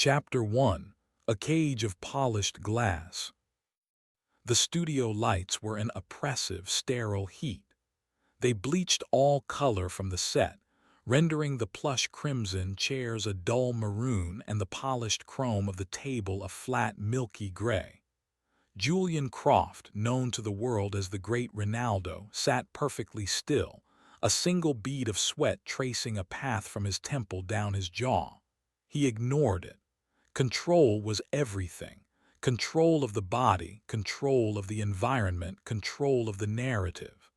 Chapter 1: A Cage of Polished Glass. The studio lights were an oppressive, sterile heat. They bleached all color from the set, rendering the plush crimson chairs a dull maroon and the polished chrome of the table a flat, milky gray. Julian Croft, known to the world as the Great Rinaldo, sat perfectly still, a single bead of sweat tracing a path from his temple down his jaw. He ignored it. Control was everything. Control of the body, control of the environment, control of the narrative.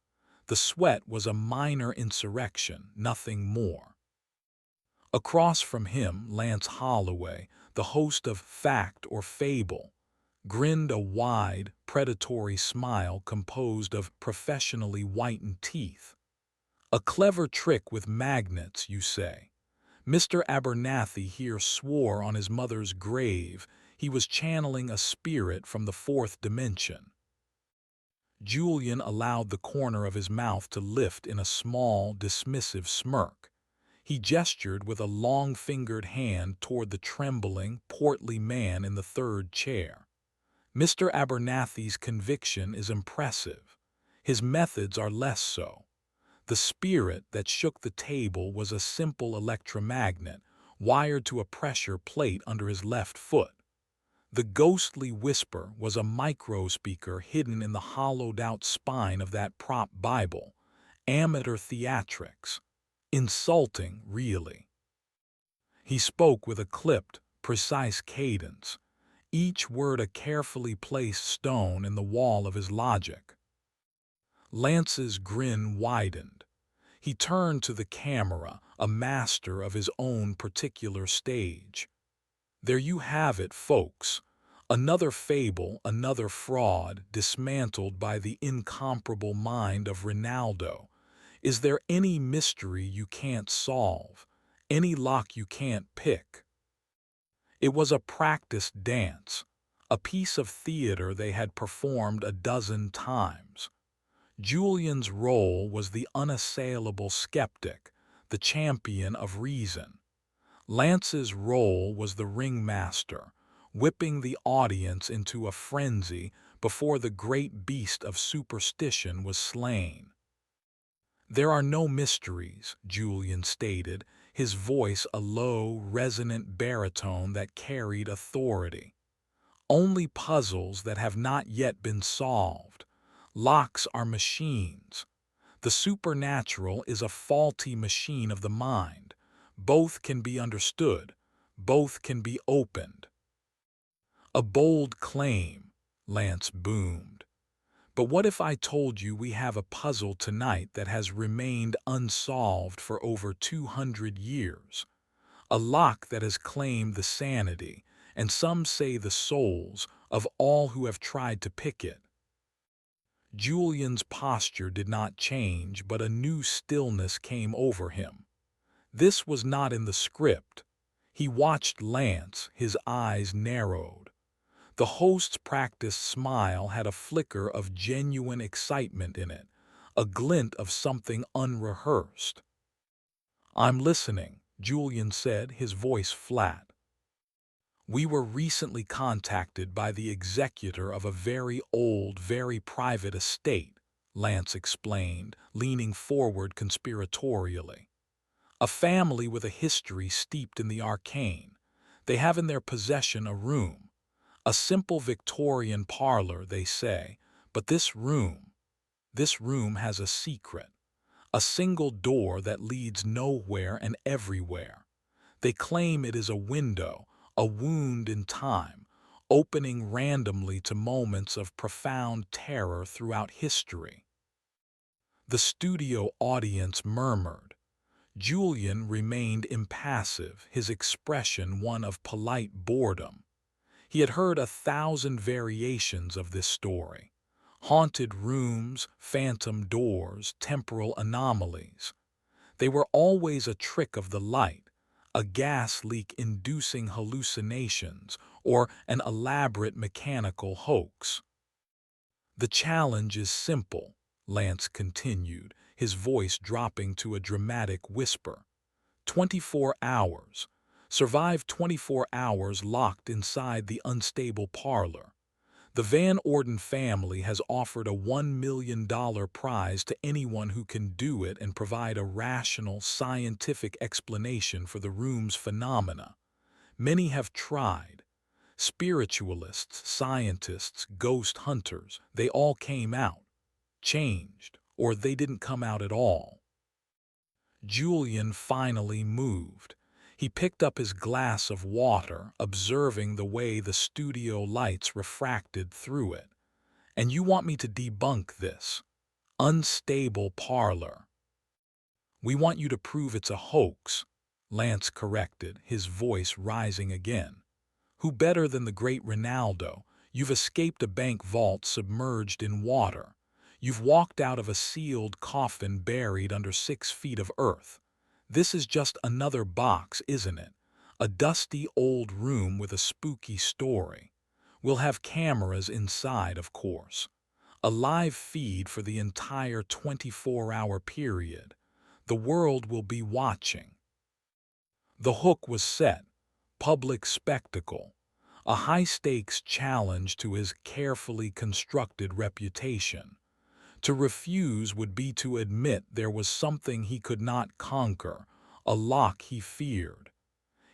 The sweat was a minor insurrection, nothing more. Across from him, Lance Holloway, the host of Fact or Fable, grinned a wide, predatory smile composed of professionally whitened teeth. A clever trick with magnets, you say. Mr. Abernathy here swore on his mother's grave he was channeling a spirit from the fourth dimension. Julian allowed the corner of his mouth to lift in a small, dismissive smirk. He gestured with a long-fingered hand toward the trembling, portly man in the third chair. Mr. Abernathy's conviction is impressive. His methods are less so. The spirit that shook the table was a simple electromagnet, wired to a pressure plate under his left foot. The ghostly whisper was a microspeaker hidden in the hollowed-out spine of that prop Bible. Amateur theatrics. Insulting, really. He spoke with a clipped, precise cadence, each word a carefully placed stone in the wall of his logic. Lance's grin widened. He turned to the camera, a master of his own particular stage. There you have it, folks. Another fable, another fraud, dismantled by the incomparable mind of Rinaldo. Is there any mystery you can't solve? Any lock you can't pick? It was a practiced dance, a piece of theater they had performed a dozen times. Julian's role was the unassailable skeptic, the champion of reason. Lance's role was the ringmaster, whipping the audience into a frenzy before the great beast of superstition was slain. "There are no mysteries," Julian stated, his voice a low, resonant baritone that carried authority. "Only puzzles that have not yet been solved. Locks are machines. The supernatural is a faulty machine of the mind. Both can be understood. Both can be opened." "A bold claim," Lance boomed. "But what if I told you we have a puzzle tonight that has remained unsolved for over 200 years? A lock that has claimed the sanity, and some say the souls, of all who have tried to pick it." Julian's posture did not change, but a new stillness came over him. This was not in the script. He watched Lance, his eyes narrowed. The host's practiced smile had a flicker of genuine excitement in it, a glint of something unrehearsed. "I'm listening," Julian said, his voice flat. "We were recently contacted by the executor of a very old, very private estate," Lance explained, leaning forward conspiratorially. "A family with a history steeped in the arcane. They have in their possession a room. A simple Victorian parlor, they say, but this room has a secret. A single door that leads nowhere and everywhere. They claim it is a window, a wound in time, opening randomly to moments of profound terror throughout history." The studio audience murmured. Julian remained impassive, his expression one of polite boredom. He had heard 1,000 variations of this story. Haunted rooms, phantom doors, temporal anomalies. They were always a trick of the light, a gas leak inducing hallucinations, or an elaborate mechanical hoax. "The challenge is simple," Lance continued, his voice dropping to a dramatic whisper. 24 hours. survived 24 hours locked inside the unstable parlor. The Van Orden family has offered a $1 million prize to anyone who can do it and provide a rational, scientific explanation for the room's phenomena. Many have tried. Spiritualists, scientists, ghost hunters, they all came out, changed, or they didn't come out at all. Julian finally moved. He picked up his glass of water, observing the way the studio lights refracted through it. And you want me to debunk this unstable parlor? We want you to prove it's a hoax, Lance corrected, his voice rising again. Who better than the Great Rinaldo? You've escaped a bank vault submerged in water. You've walked out of a sealed coffin buried under 6 feet of earth. This is just another box, isn't it? A dusty old room with a spooky story. We'll have cameras inside, of course. A live feed for the entire 24-hour period. The world will be watching. The hook was set. Public spectacle. A high-stakes challenge to his carefully constructed reputation. To refuse would be to admit there was something he could not conquer, a lock he feared.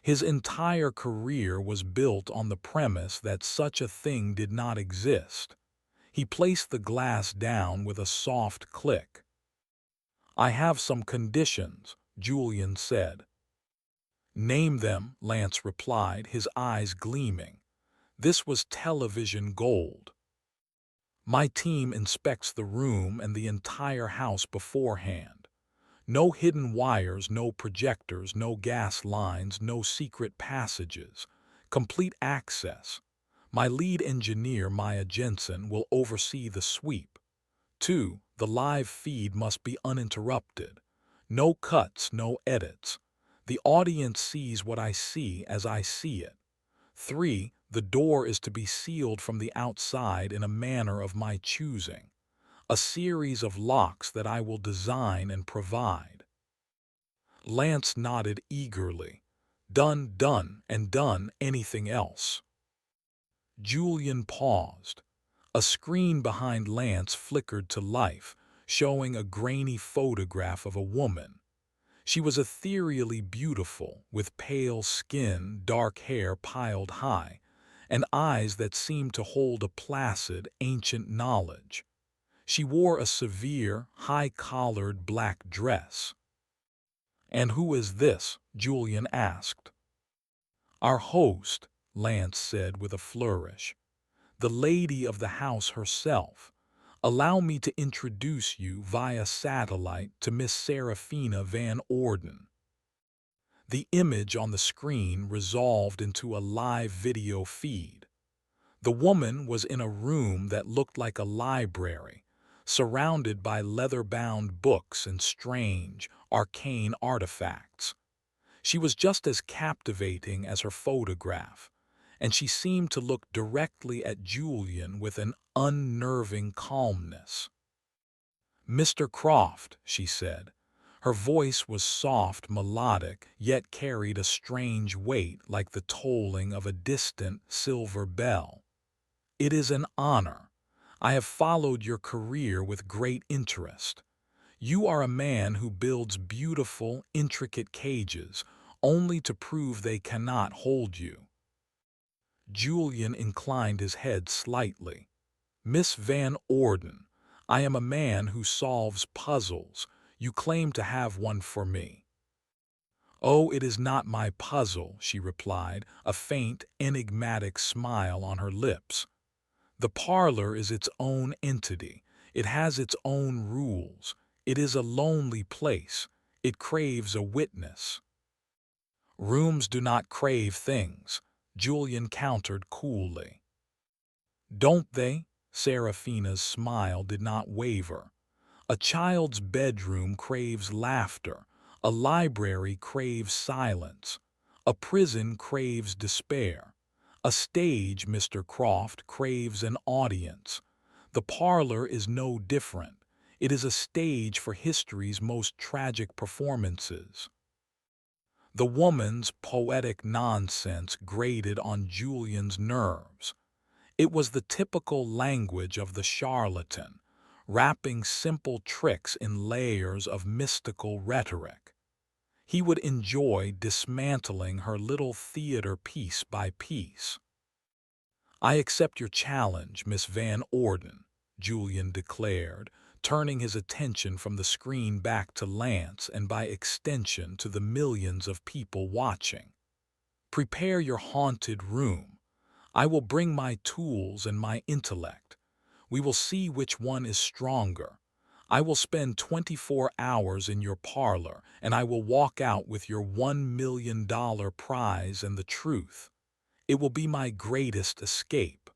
His entire career was built on the premise that such a thing did not exist. He placed the glass down with a soft click. I have some conditions, Julian said. Name them, Lance replied, his eyes gleaming. This was television gold. My team inspects the room and the entire house beforehand. No hidden wires, no projectors, no gas lines, no secret passages. Complete access. My lead engineer, Maya Jensen, will oversee the sweep. 2. The live feed must be uninterrupted. No cuts, no edits. The audience sees what I see as I see it. 3. The door is to be sealed from the outside in a manner of my choosing. A series of locks that I will design and provide. Lance nodded eagerly. Done, done, and done. Anything else? Julian paused. A screen behind Lance flickered to life, showing a grainy photograph of a woman. She was ethereally beautiful, with pale skin, dark hair piled high, and eyes that seemed to hold a placid, ancient knowledge. She wore a severe, high-collared black dress. And who is this? Julian asked. Our host, Lance said with a flourish. The lady of the house herself. Allow me to introduce you via satellite to Miss Serafina Van Orden. The image on the screen resolved into a live video feed. The woman was in a room that looked like a library, surrounded by leather-bound books and strange, arcane artifacts. She was just as captivating as her photograph, and she seemed to look directly at Julian with an unnerving calmness. Mr. Croft, she said. Her voice was soft, melodic, yet carried a strange weight like the tolling of a distant silver bell. It is an honor. I have followed your career with great interest. You are a man who builds beautiful, intricate cages, only to prove they cannot hold you. Julian inclined his head slightly. Miss Van Orden, I am a man who solves puzzles. You claim to have one for me. Oh, it is not my puzzle, she replied, a faint, enigmatic smile on her lips. The parlor is its own entity. It has its own rules. It is a lonely place. It craves a witness. Rooms do not crave things, Julian countered coolly. Don't they? Serafina's smile did not waver. A child's bedroom craves laughter. A library craves silence. A prison craves despair. A stage, Mr. Croft, craves an audience. The parlor is no different. It is a stage for history's most tragic performances. The woman's poetic nonsense grated on Julian's nerves. It was the typical language of the charlatan, wrapping simple tricks in layers of mystical rhetoric. He would enjoy dismantling her little theater piece by piece. "I accept your challenge, Miss Van Orden," Julian declared, turning his attention from the screen back to Lance and by extension to the millions of people watching. "Prepare your haunted room. I will bring my tools and my intellect. We will see which one is stronger. I will spend 24 hours in your parlor, and I will walk out with your $1 million prize and the truth. It will be my greatest escape."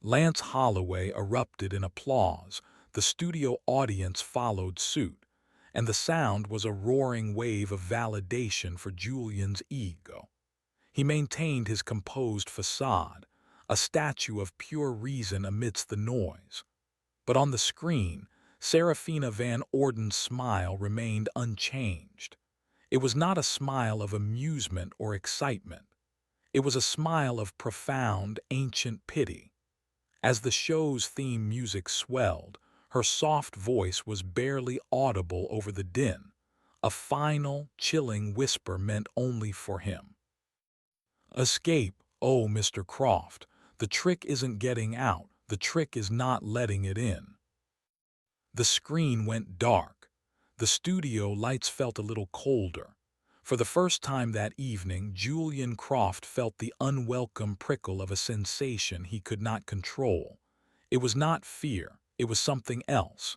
Lance Holloway erupted in applause. The studio audience followed suit, and the sound was a roaring wave of validation for Julian's ego. He maintained his composed facade, a statue of pure reason amidst the noise. But on the screen, Serafina Van Orden's smile remained unchanged. It was not a smile of amusement or excitement. It was a smile of profound, ancient pity. As the show's theme music swelled, her soft voice was barely audible over the din, a final, chilling whisper meant only for him. "Escape, oh, Mr. Croft. The trick isn't getting out, the trick is not letting it in." The screen went dark. The studio lights felt a little colder. For the first time that evening, Julian Croft felt the unwelcome prickle of a sensation he could not control. It was not fear, it was something else.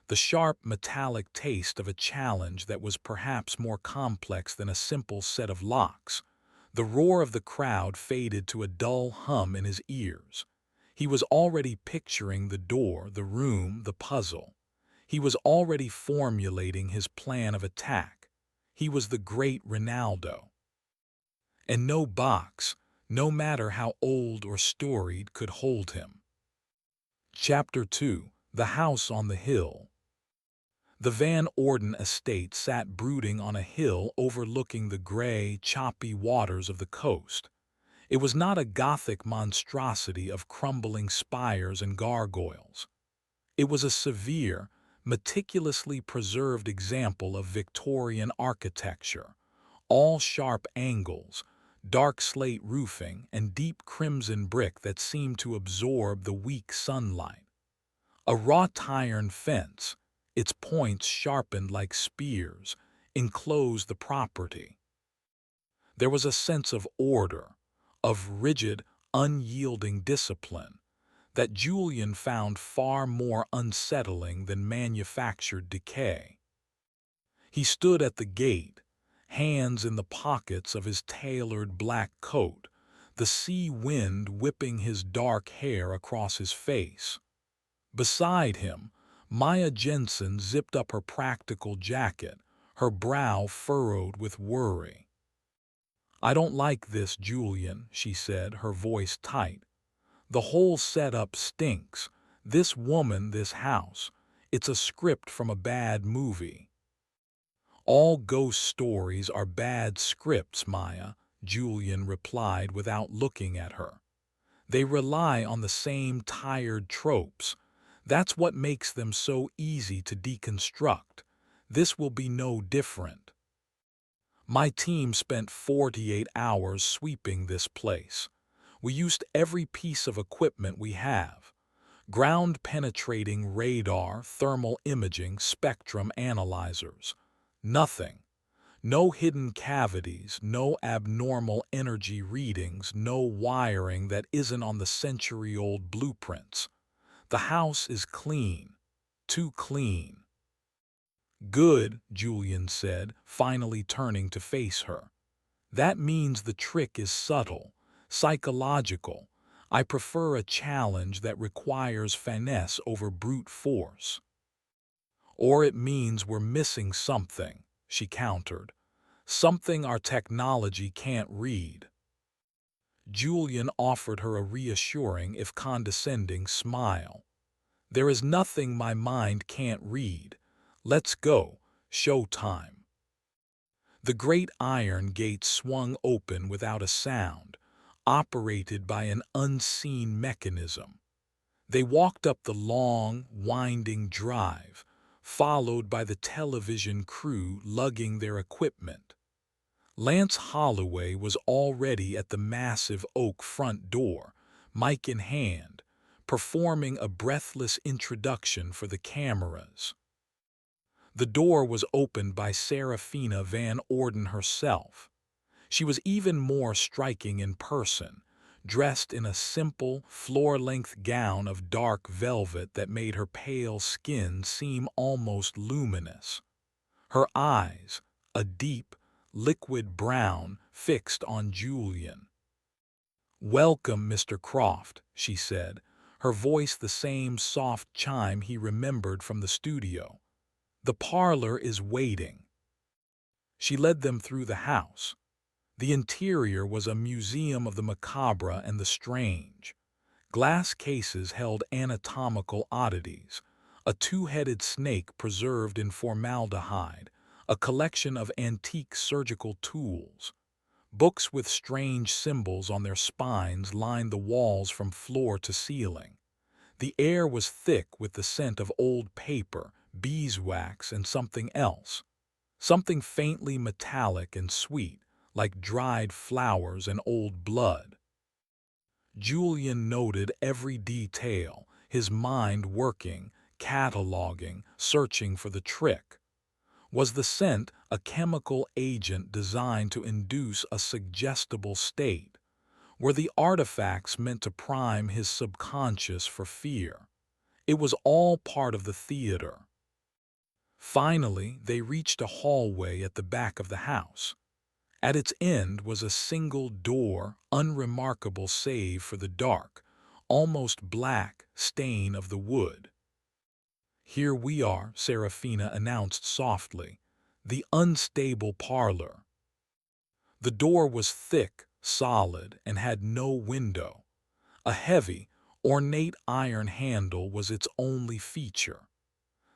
The sharp, metallic taste of a challenge that was perhaps more complex than a simple set of locks. The roar of the crowd faded to a dull hum in his ears. He was already picturing the door, the room, the puzzle. He was already formulating his plan of attack. He was the Great Rinaldo. And no box, no matter how old or storied, could hold him. Chapter 2: The House on the Hill. The Van Orden estate sat brooding on a hill overlooking the gray, choppy waters of the coast. It was not a Gothic monstrosity of crumbling spires and gargoyles. It was a severe, meticulously preserved example of Victorian architecture, all sharp angles, dark slate roofing, and deep crimson brick that seemed to absorb the weak sunlight. A wrought iron fence, its points sharpened like spears, enclosed the property. There was a sense of order, of rigid, unyielding discipline, that Julian found far more unsettling than manufactured decay. He stood at the gate, hands in the pockets of his tailored black coat, the sea wind whipping his dark hair across his face. Beside him, Maya Jensen zipped up her practical jacket, her brow furrowed with worry. "I don't like this, Julian," she said, her voice tight. "The whole setup stinks. This woman, this house. It's a script from a bad movie." "All ghost stories are bad scripts, Maya," Julian replied without looking at her. "They rely on the same tired tropes. That's what makes them so easy to deconstruct. This will be no different. My team spent 48 hours sweeping this place. We used every piece of equipment we have. Ground-penetrating radar, thermal imaging, spectrum analyzers. Nothing. No hidden cavities, no abnormal energy readings, no wiring that isn't on the century-old blueprints. The house is clean. Too clean." "Good," Julian said, finally turning to face her. "That means the trick is subtle, psychological. I prefer a challenge that requires finesse over brute force." "Or it means we're missing something," she countered. "Something our technology can't read." Julian offered her a reassuring, if condescending, smile. "There is nothing my mind can't read. Let's go. Show time." The great iron gate swung open without a sound, operated by an unseen mechanism. They walked up the long, winding drive, followed by the television crew lugging their equipment. Lance Holloway was already at the massive oak front door, mic in hand, performing a breathless introduction for the cameras. The door was opened by Serafina Van Orden herself. She was even more striking in person, dressed in a simple, floor-length gown of dark velvet that made her pale skin seem almost luminous. Her eyes, a deep, liquid brown, fixed on Julian. "Welcome, Mr. Croft," she said, her voice the same soft chime he remembered from the studio. "The parlor is waiting." She led them through the house. The interior was a museum of the macabre and the strange. Glass cases held anatomical oddities, a two-headed snake preserved in formaldehyde, a collection of antique surgical tools. Books with strange symbols on their spines lined the walls from floor to ceiling. The air was thick with the scent of old paper, beeswax, and something else. Something faintly metallic and sweet, like dried flowers and old blood. Julian noted every detail, his mind working, cataloging, searching for the trick. Was the scent a chemical agent designed to induce a suggestible state? Were the artifacts meant to prime his subconscious for fear? It was all part of the theater. Finally, they reached a hallway at the back of the house. At its end was a single door, unremarkable save for the dark, almost black, stain of the wood. "Here we are," Serafina announced softly, "the unstable parlor." The door was thick, solid, and had no window. A heavy, ornate iron handle was its only feature.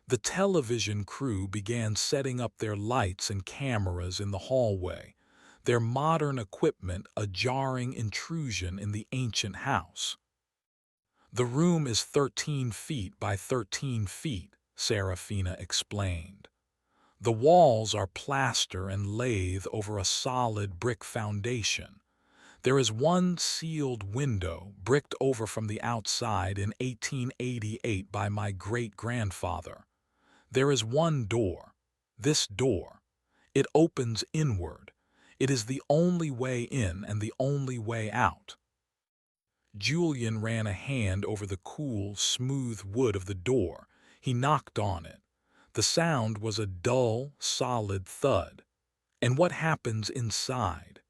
The television crew began setting up their lights and cameras in the hallway, their modern equipment a jarring intrusion in the ancient house. "The room is 13 feet by 13 feet, Serafina explained. "The walls are plaster and lath over a solid brick foundation. There is one sealed window, bricked over from the outside in 1888 by my great-grandfather. There is one door, this door. It opens inward. It is the only way in and the only way out." Julian ran a hand over the cool, smooth wood of the door. He knocked on it. The sound was a dull, solid thud. "And what happens inside?"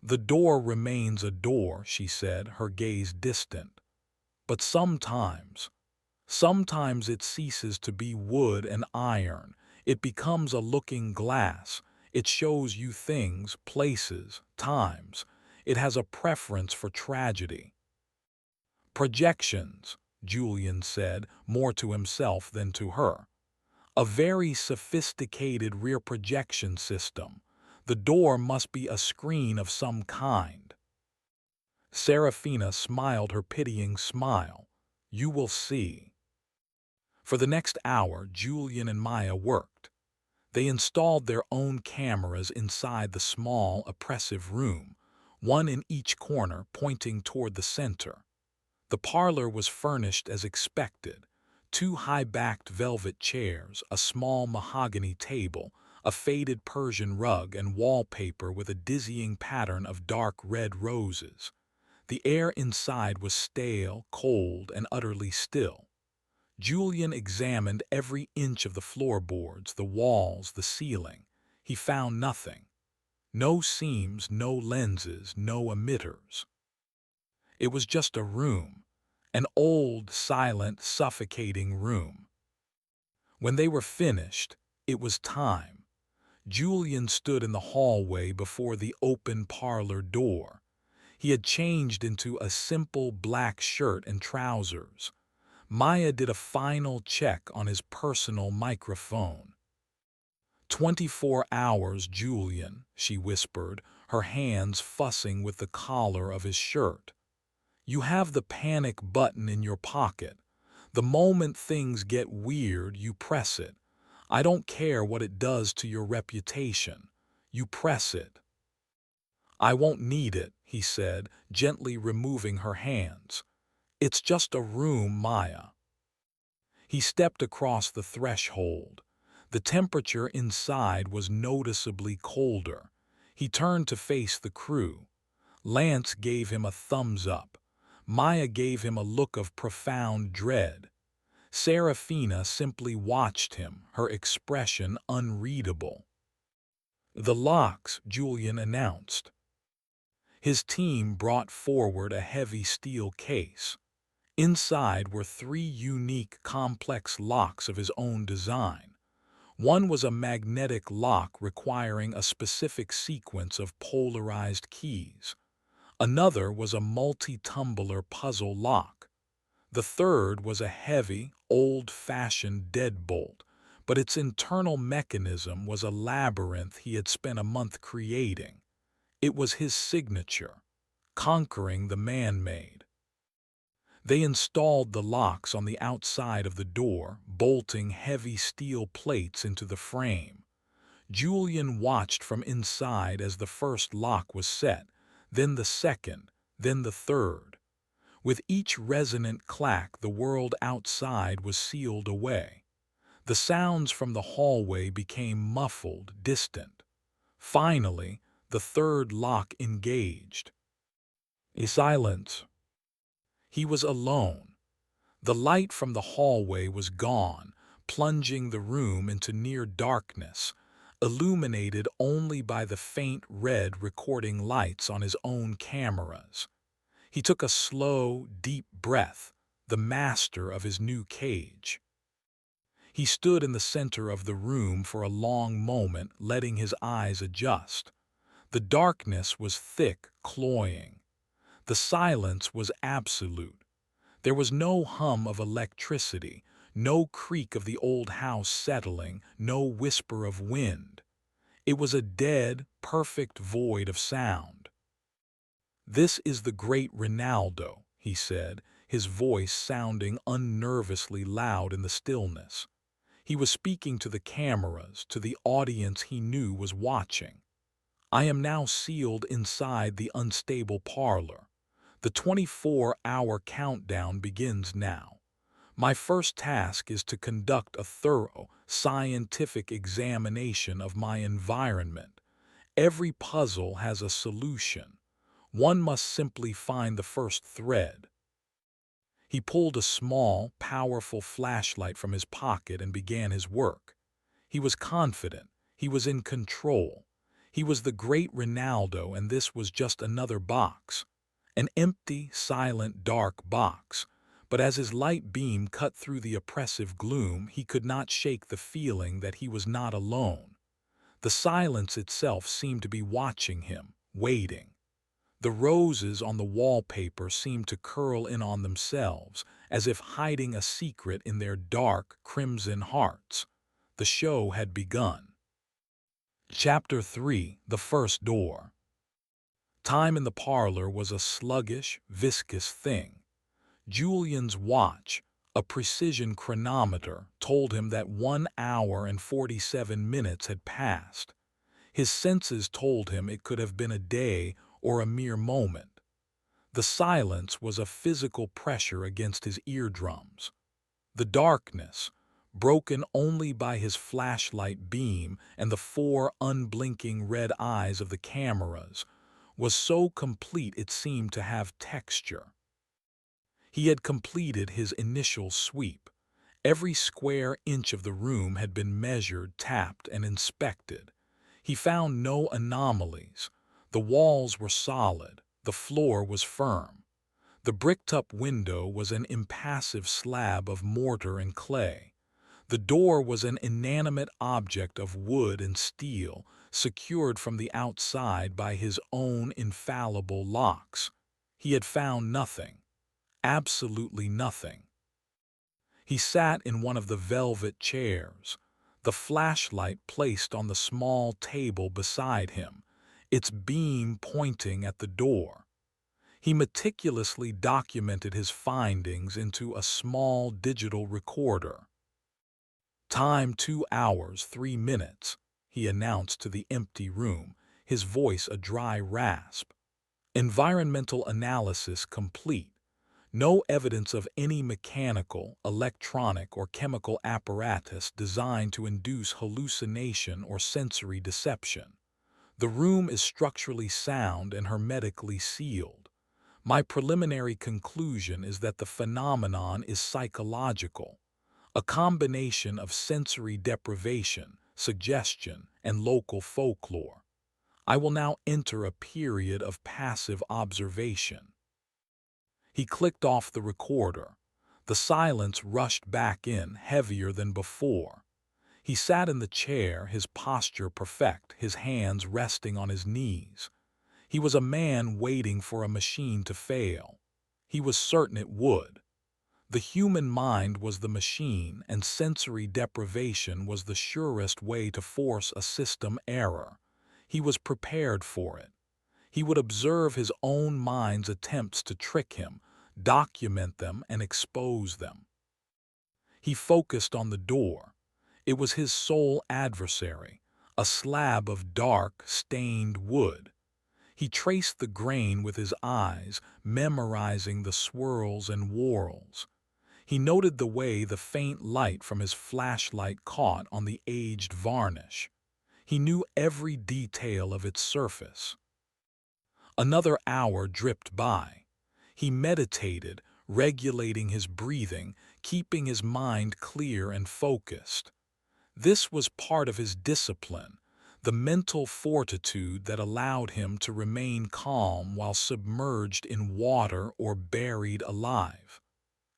"The door remains a door," she said, her gaze distant. "But sometimes it ceases to be wood and iron. It becomes a looking glass. It shows you things, places, times. It has a preference for tragedy." "Projections," Julian said, more to himself than to her. "A very sophisticated rear projection system. The door must be a screen of some kind." Serafina smiled her pitying smile. "You will see." For the next hour, Julian and Maya worked. They installed their own cameras inside the small, oppressive room, one in each corner pointing toward the center. The parlor was furnished as expected. 2 high-backed velvet chairs, a small mahogany table, a faded Persian rug, and wallpaper with a dizzying pattern of dark red roses. The air inside was stale, cold, and utterly still. Julian examined every inch of the floorboards, the walls, the ceiling. He found nothing. No seams, no lenses, no emitters. It was just a room, an old, silent, suffocating room. When they were finished, it was time. Julian stood in the hallway before the open parlor door. He had changed into a simple black shirt and trousers. Maya did a final check on his personal microphone. "24 hours, Julian," she whispered, her hands fussing with the collar of his shirt. "You have the panic button in your pocket. The moment things get weird, you press it. I don't care what it does to your reputation. You press it." "I won't need it," he said, gently removing her hands. "It's just a room, Maya." He stepped across the threshold. The temperature inside was noticeably colder. He turned to face the crew. Lance gave him a thumbs up. Maya gave him a look of profound dread. Serafina simply watched him, her expression unreadable. "The locks," Julian announced. His team brought forward a heavy steel case. Inside were 3 unique, complex locks of his own design. One was a magnetic lock requiring a specific sequence of polarized keys. Another was a multi-tumbler puzzle lock. The third was a heavy, old-fashioned deadbolt, but its internal mechanism was a labyrinth he had spent a month creating. It was his signature, conquering the man-made. They installed the locks on the outside of the door, bolting heavy steel plates into the frame. Julian watched from inside as the first lock was set, then the second, then the third. With each resonant clack, the world outside was sealed away. The sounds from the hallway became muffled, distant. Finally, the third lock engaged. A silence. He was alone. The light from the hallway was gone, plunging the room into near darkness, illuminated only by the faint red recording lights on his own cameras. He took a slow, deep breath, the master of his new cage. He stood in the center of the room for a long moment, letting his eyes adjust. The darkness was thick, cloying. The silence was absolute. There was no hum of electricity, no creak of the old house settling, no whisper of wind. It was a dead, perfect void of sound. "This is the Great Rinaldo," he said, his voice sounding unnervously loud in the stillness. He was speaking to the cameras, to the audience he knew was watching. "I am now sealed inside the unstable parlor. The 24-hour countdown begins now. My first task is to conduct a thorough, scientific examination of my environment. Every puzzle has a solution. One must simply find the first thread." He pulled a small, powerful flashlight from his pocket and began his work. He was confident. He was in control. He was the Great Rinaldo, and this was just another box. An empty, silent, dark box. But as his light beam cut through the oppressive gloom, he could not shake the feeling that he was not alone. The silence itself seemed to be watching him, waiting. The roses on the wallpaper seemed to curl in on themselves, as if hiding a secret in their dark, crimson hearts. The show had begun. Chapter 3: The First Door. Time in the parlor was a sluggish, viscous thing. Julian's watch, a precision chronometer, told him that 1 hour and 47 minutes had passed. His senses told him it could have been a day or a mere moment. The silence was a physical pressure against his eardrums. The darkness, broken only by his flashlight beam and the 4 unblinking red eyes of the cameras, was so complete it seemed to have texture. He had completed his initial sweep. Every square inch of the room had been measured, tapped, and inspected. He found no anomalies. The walls were solid. The floor was firm. The bricked-up window was an impassive slab of mortar and clay. The door was an inanimate object of wood and steel, secured from the outside by his own infallible locks. He had found nothing. Absolutely nothing. He sat in one of the velvet chairs. the flashlight placed on the small table beside him, its beam pointing at the door. He meticulously documented his findings into a small digital recorder. "Time 2 hours, 3 minutes," he announced to the empty room, his voice a dry rasp. "Environmental analysis complete. No evidence of any mechanical, electronic, or chemical apparatus designed to induce hallucination or sensory deception. The room is structurally sound and hermetically sealed. My preliminary conclusion is that the phenomenon is psychological, a combination of sensory deprivation, suggestion, and local folklore. I will now enter a period of passive observation." He clicked off the recorder. The silence rushed back in, heavier than before. He sat in the chair, his posture perfect, his hands resting on his knees. He was a man waiting for a machine to fail. He was certain it would. The human mind was the machine, and sensory deprivation was the surest way to force a system error. He was prepared for it. He would observe his own mind's attempts to trick him, document them, and expose them. He focused on the door. It was his sole adversary, a slab of dark, stained wood. He traced the grain with his eyes, memorizing the swirls and whorls. He noted the way the faint light from his flashlight caught on the aged varnish. He knew every detail of its surface. Another hour dripped by. He meditated, regulating his breathing, keeping his mind clear and focused. This was part of his discipline, the mental fortitude that allowed him to remain calm while submerged in water or buried alive.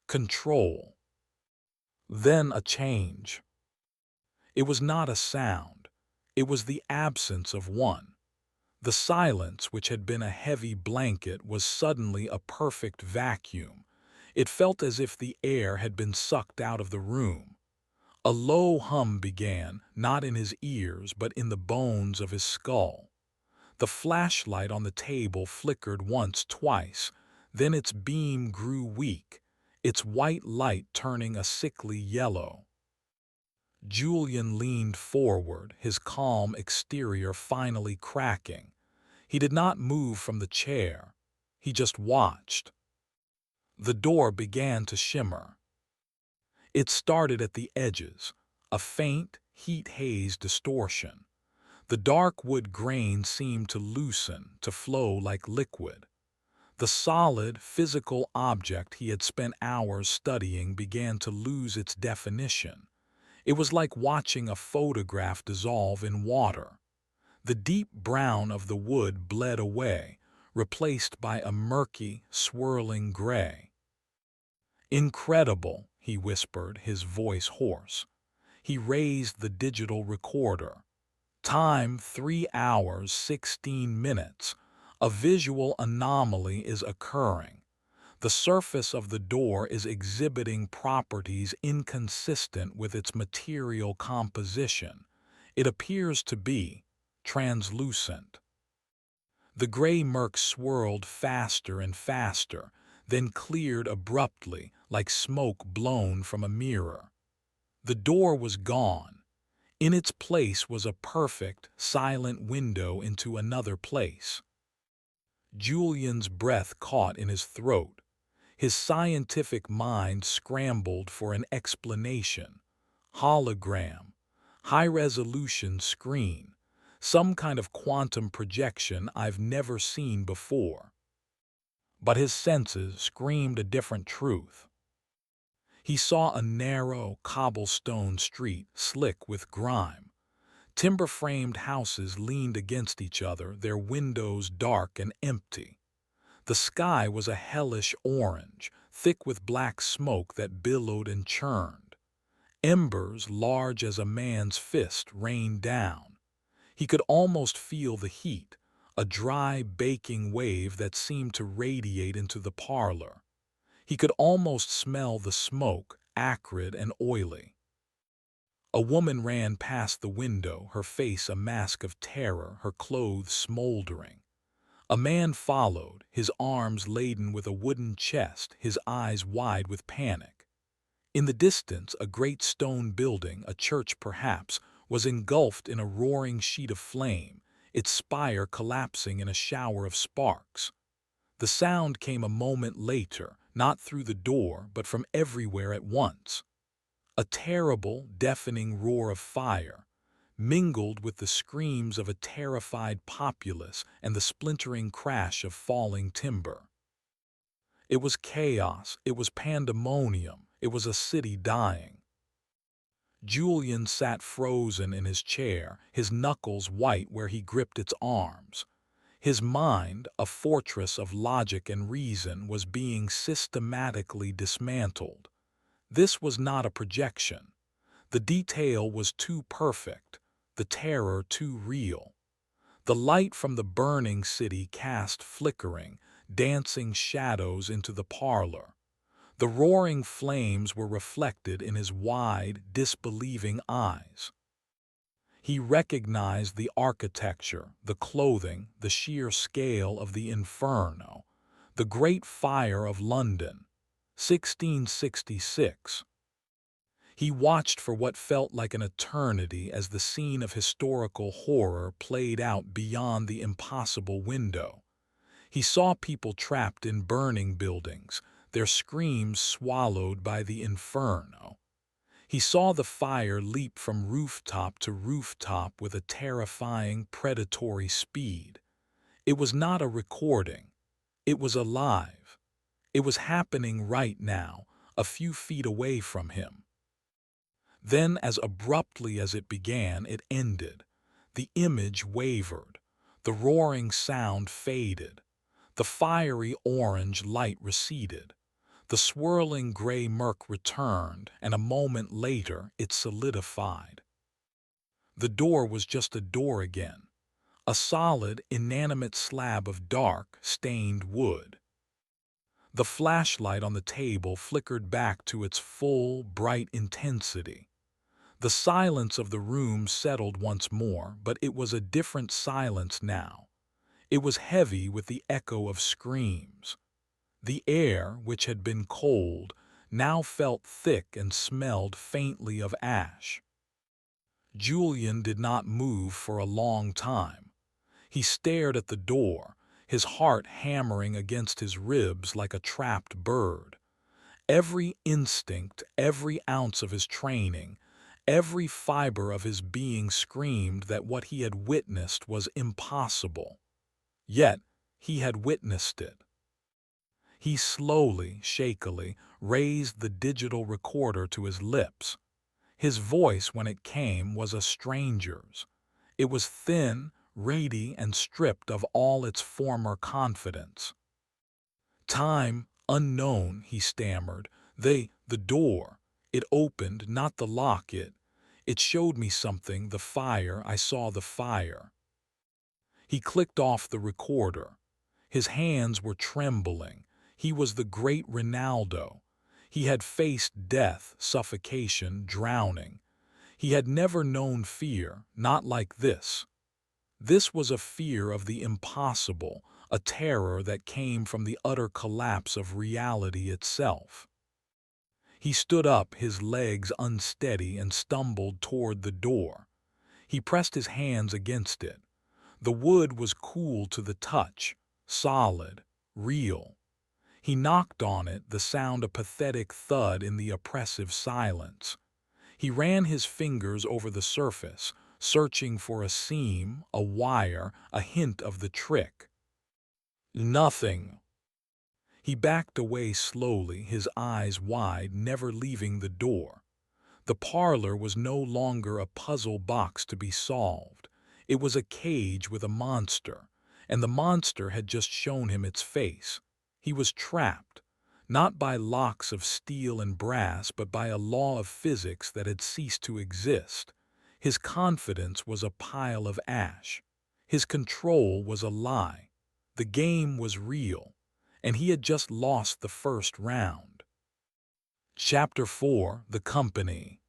Control. Then a change. It was not a sound. It was the absence of one. The silence, which had been a heavy blanket, was suddenly a perfect vacuum. It felt as if the air had been sucked out of the room. A low hum began, not in his ears, but in the bones of his skull. The flashlight on the table flickered once, twice, then its beam grew weak, its white light turning a sickly yellow. Julian leaned forward, his calm exterior finally cracking. He did not move from the chair. He just watched. The door began to shimmer. It started at the edges, a faint, heat-haze distortion. The dark wood grain seemed to loosen, to flow like liquid. The solid, physical object he had spent hours studying began to lose its definition. It was like watching a photograph dissolve in water. The deep brown of the wood bled away, replaced by a murky, swirling gray. "Incredible," he whispered, his voice hoarse. He raised the digital recorder. "Time 3 hours, 16 minutes. A visual anomaly is occurring. The surface of the door is exhibiting properties inconsistent with its material composition. It appears to be translucent." The gray murk swirled faster and faster, then cleared abruptly, like smoke blown from a mirror. The door was gone. In its place was a perfect, silent window into another place. Julian's breath caught in his throat. His scientific mind scrambled for an explanation. Hologram, high-resolution screen, some kind of quantum projection I've never seen before. But his senses screamed a different truth. He saw a narrow, cobblestone street, slick with grime. Timber-framed houses leaned against each other, their windows dark and empty. The sky was a hellish orange, thick with black smoke that billowed and churned. Embers large as a man's fist rained down. He could almost feel the heat, a dry, baking wave that seemed to radiate into the parlor. He could almost smell the smoke, acrid and oily. A woman ran past the window, her face a mask of terror, her clothes smoldering. A man followed, his arms laden with a wooden chest, his eyes wide with panic. In the distance, a great stone building, a church perhaps, was engulfed in a roaring sheet of flame, its spire collapsing in a shower of sparks. The sound came a moment later, not through the door, but from everywhere at once. A terrible, deafening roar of fire, mingled with the screams of a terrified populace and the splintering crash of falling timber. It was chaos, it was pandemonium, it was a city dying. Julian sat frozen in his chair, his knuckles white where he gripped its arms. His mind, a fortress of logic and reason, was being systematically dismantled. This was not a projection. The detail was too perfect, the terror too real. The light from the burning city cast flickering, dancing shadows into the parlor. The roaring flames were reflected in his wide, disbelieving eyes. He recognized the architecture, the clothing, the sheer scale of the inferno. The Great Fire of London, 1666. He watched for what felt like an eternity as the scene of historical horror played out beyond the impossible window. He saw people trapped in burning buildings, their screams swallowed by the inferno. He saw the fire leap from rooftop to rooftop with a terrifying, predatory speed. It was not a recording. It was alive. It was happening right now, a few feet away from him. Then, as abruptly as it began, it ended. The image wavered. The roaring sound faded. The fiery orange light receded. The swirling gray murk returned, and a moment later it solidified. The door was just a door again, a solid, inanimate slab of dark, stained wood. The flashlight on the table flickered back to its full, bright intensity. The silence of the room settled once more, but it was a different silence now. It was heavy with the echo of screams. The air, which had been cold, now felt thick and smelled faintly of ash. Julian did not move for a long time. He stared at the door, his heart hammering against his ribs like a trapped bird. Every instinct, every ounce of his training, every fiber of his being screamed that what he had witnessed was impossible. Yet he had witnessed it. He slowly, shakily, raised the digital recorder to his lips. His voice, when it came, was a stranger's. It was thin, reedy, and stripped of all its former confidence. "Time, unknown," he stammered. The door. It opened, not the lock, it showed me something, the fire, I saw the fire." He clicked off the recorder. His hands were trembling. He was the Great Rinaldo. He had faced death, suffocation, drowning. He had never known fear, not like this. This was a fear of the impossible, a terror that came from the utter collapse of reality itself. He stood up, his legs unsteady, and stumbled toward the door. He pressed his hands against it. The wood was cool to the touch, solid, real. He knocked on it, the sound a pathetic thud in the oppressive silence. He ran his fingers over the surface, searching for a seam, a wire, a hint of the trick. Nothing. He backed away slowly, his eyes wide, never leaving the door. The parlor was no longer a puzzle box to be solved. It was a cage with a monster, and the monster had just shown him its face. He was trapped, not by locks of steel and brass, but by a law of physics that had ceased to exist. His confidence was a pile of ash. His control was a lie. The game was real, and he had just lost the first round. Chapter 4: The Company.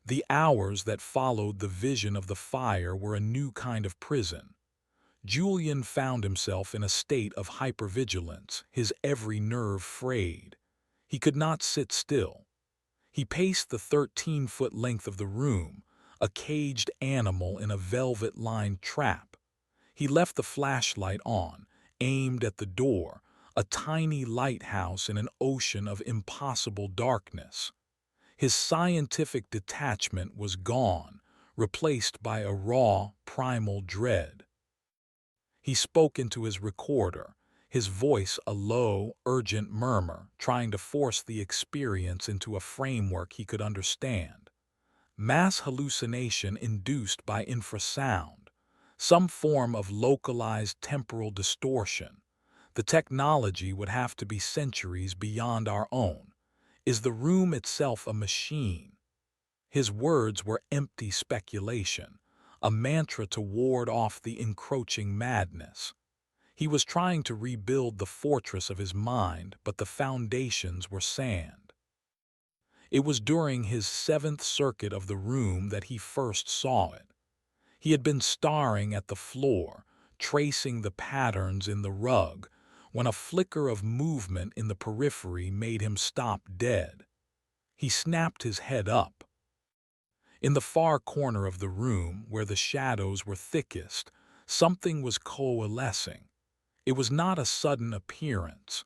The hours that followed the vision of the fire were a new kind of prison. Julian found himself in a state of hypervigilance, his every nerve frayed. He could not sit still. He paced the 13-foot length of the room, a caged animal in a velvet-lined trap. He left the flashlight on, aimed at the door, a tiny lighthouse in an ocean of impossible darkness. His scientific detachment was gone, replaced by a raw, primal dread. He spoke into his recorder, his voice a low, urgent murmur, trying to force the experience into a framework he could understand. Mass hallucination induced by infrasound, some form of localized temporal distortion. The technology would have to be centuries beyond our own. Is the room itself a machine? His words were empty speculation, a mantra to ward off the encroaching madness. He was trying to rebuild the fortress of his mind, but the foundations were sand. It was during his seventh circuit of the room that he first saw it. He had been staring at the floor, tracing the patterns in the rug, when a flicker of movement in the periphery made him stop dead. He snapped his head up. In the far corner of the room, where the shadows were thickest, something was coalescing. It was not a sudden appearance.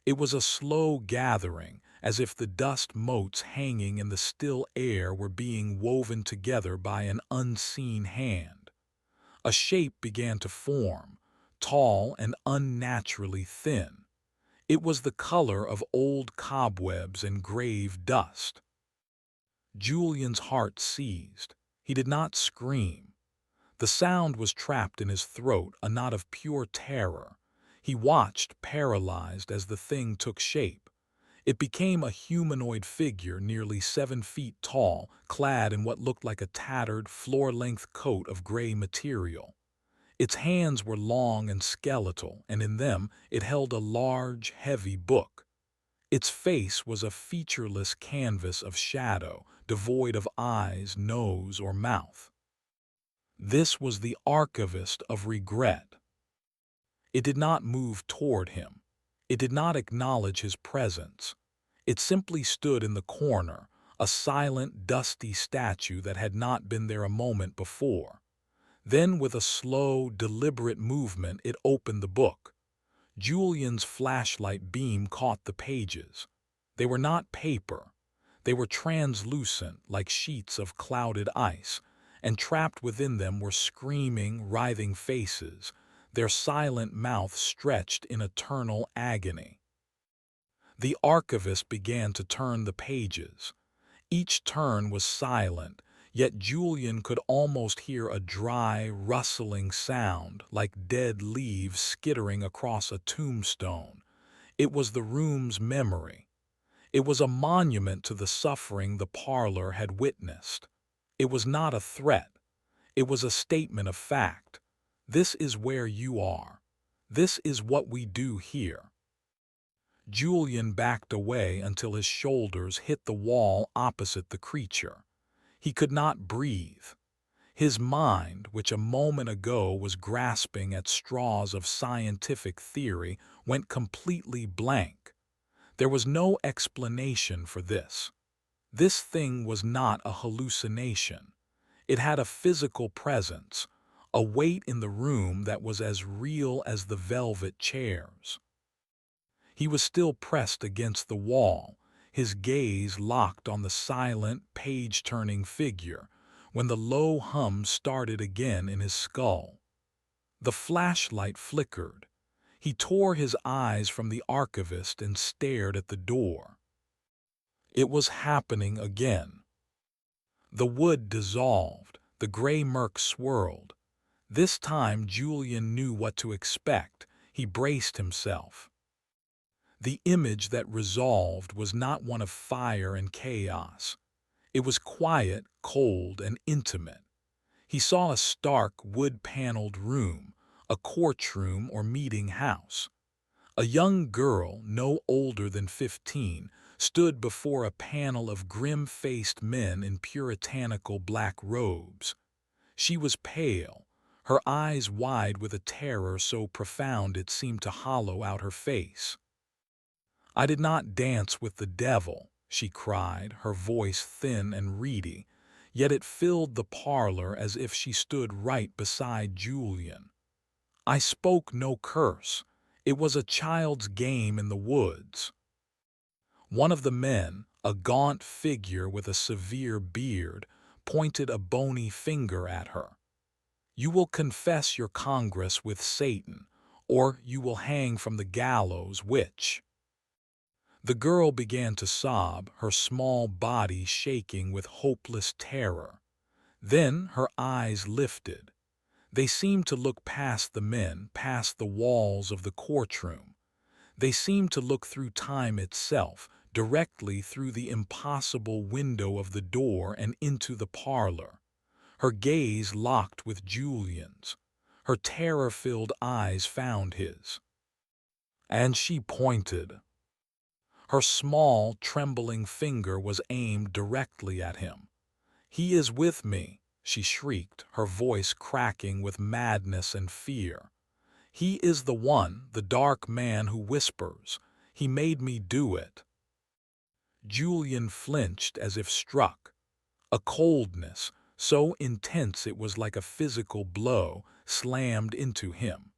It was a slow gathering, as if the dust motes hanging in the still air were being woven together by an unseen hand. A shape began to form, tall and unnaturally thin. It was the color of old cobwebs and grave dust. Julian's heart seized. He did not scream. The sound was trapped in his throat, a knot of pure terror. He watched, paralyzed, as the thing took shape. It became a humanoid figure nearly 7 feet tall, clad in what looked like a tattered, floor-length coat of gray material. Its hands were long and skeletal, and in them it held a large, heavy book. Its face was a featureless canvas of shadow, devoid of eyes, nose, or mouth. This was the archivist of regret. It did not move toward him. It did not acknowledge his presence. It simply stood in the corner, a silent, dusty statue that had not been there a moment before. Then, with a slow, deliberate movement, it opened the book. Julian's flashlight beam caught the pages. They were not paper. They were translucent, like sheets of clouded ice, and trapped within them were screaming, writhing faces, their silent mouths stretched in eternal agony. The archivist began to turn the pages. Each turn was silent, yet Julian could almost hear a dry, rustling sound, like dead leaves skittering across a tombstone. It was the room's memory. It was a monument to the suffering the parlor had witnessed. It was not a threat. It was a statement of fact. This is where you are. This is what we do here. Julian backed away until his shoulders hit the wall opposite the creature. He could not breathe. His mind, which a moment ago was grasping at straws of scientific theory, went completely blank. There was no explanation for this. This thing was not a hallucination. It had a physical presence, a weight in the room that was as real as the velvet chairs. He was still pressed against the wall, his gaze locked on the silent, page-turning figure, when the low hum started again in his skull. The flashlight flickered. He tore his eyes from the archivist and stared at the door. It was happening again. The wood dissolved, the gray murk swirled. This time Julian knew what to expect. He braced himself. The image that resolved was not one of fire and chaos. It was quiet, cold, and intimate. He saw a stark, wood-paneled room, a courtroom or meeting house. A young girl, no older than 15, stood before a panel of grim-faced men in puritanical black robes. She was pale, her eyes wide with a terror so profound it seemed to hollow out her face. "I did not dance with the devil," she cried, her voice thin and reedy, yet it filled the parlor as if she stood right beside Julian. "I spoke no curse. It was a child's game in the woods." One of the men, a gaunt figure with a severe beard, pointed a bony finger at her. "You will confess your congress with Satan, or you will hang from the gallows, which?" The girl began to sob, her small body shaking with hopeless terror. Then her eyes lifted. They seemed to look past the men, past the walls of the courtroom. They seemed to look through time itself, directly through the impossible window of the door and into the parlor. Her gaze locked with Julian's. Her terror-filled eyes found his. And she pointed. Her small, trembling finger was aimed directly at him. "He is with me," she shrieked, her voice cracking with madness and fear. "He is the one, the dark man who whispers. He made me do it." Julian flinched as if struck. A coldness, so intense it was like a physical blow, slammed into him.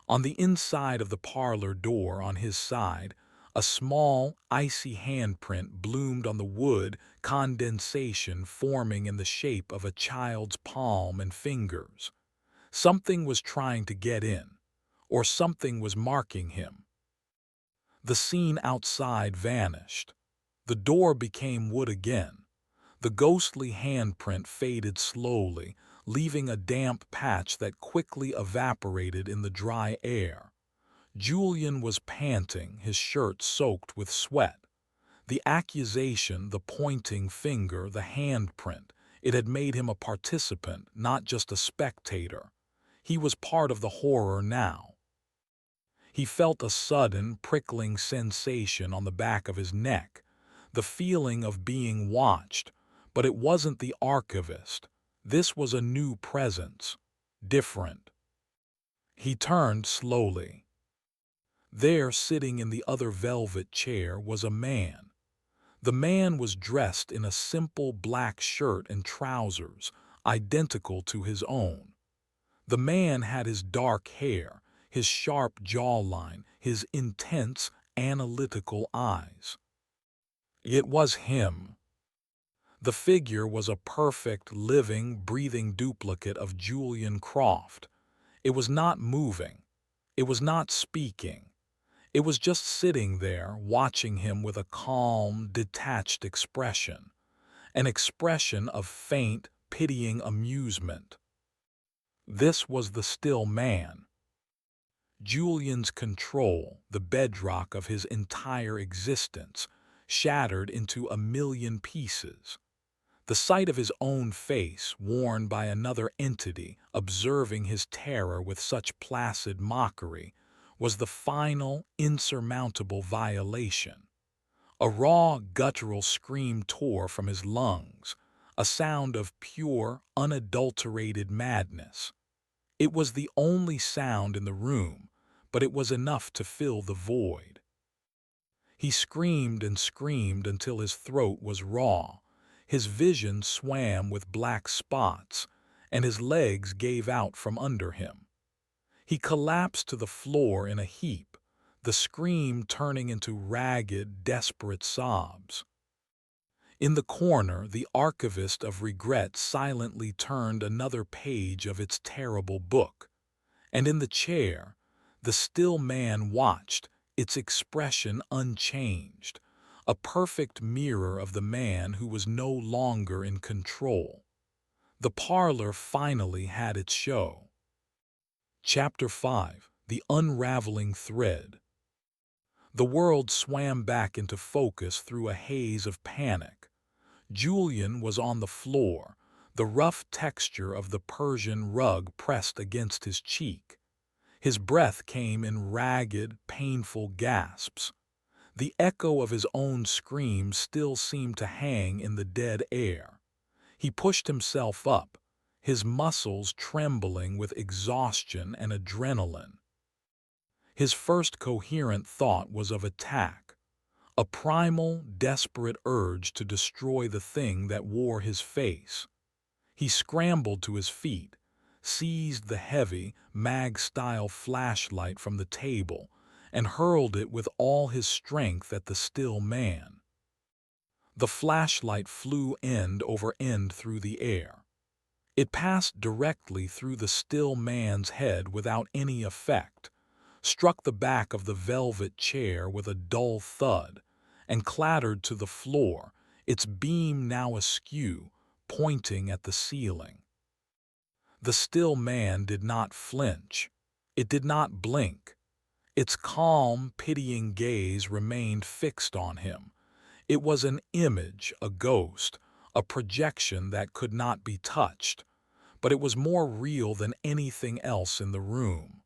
On the inside of the parlor door on his side, a small, icy handprint bloomed on the wood, condensation forming in the shape of a child's palm and fingers. Something was trying to get in, or something was marking him. The scene outside vanished. The door became wood again. The ghostly handprint faded slowly, leaving a damp patch that quickly evaporated in the dry air. Julian was panting, his shirt soaked with sweat. The accusation, the pointing finger, the handprint, it had made him a participant, not just a spectator. He was part of the horror now. He felt a sudden, prickling sensation on the back of his neck, the feeling of being watched, but it wasn't the archivist. This was a new presence, different. He turned slowly. There, sitting in the other velvet chair, was a man. The man was dressed in a simple black shirt and trousers, identical to his own. The man had his dark hair, his sharp jawline, his intense, analytical eyes. It was him. The figure was a perfect, living, breathing duplicate of Julian Croft. It was not moving. It was not speaking. It was just sitting there, watching him with a calm, detached expression, an expression of faint, pitying amusement. This was the still man. Julian's control, the bedrock of his entire existence, shattered into a million pieces. The sight of his own face, worn by another entity, observing his terror with such placid mockery, was the final, insurmountable violation. A raw, guttural scream tore from his lungs, a sound of pure, unadulterated madness. It was the only sound in the room, but it was enough to fill the void. He screamed and screamed until his throat was raw, his vision swam with black spots, and his legs gave out from under him. He collapsed to the floor in a heap, the scream turning into ragged, desperate sobs. In the corner, the archivist of regret silently turned another page of its terrible book, and in the chair, the still man watched, its expression unchanged, a perfect mirror of the man who was no longer in control. The parlor finally had its show. Chapter 5: The Unraveling Thread. The world swam back into focus through a haze of panic. Julian was on the floor, the rough texture of the Persian rug pressed against his cheek. His breath came in ragged, painful gasps. The echo of his own scream still seemed to hang in the dead air. He pushed himself up, his muscles trembling with exhaustion and adrenaline. His first coherent thought was of attack, a primal, desperate urge to destroy the thing that wore his face. He scrambled to his feet, seized the heavy, mag-style flashlight from the table, and hurled it with all his strength at the still man. The flashlight flew end over end through the air. It passed directly through the still man's head without any effect, struck the back of the velvet chair with a dull thud, and clattered to the floor, its beam now askew, pointing at the ceiling. The still man did not flinch. It did not blink. Its calm, pitying gaze remained fixed on him. It was an image, a ghost, a projection that could not be touched, but it was more real than anything else in the room.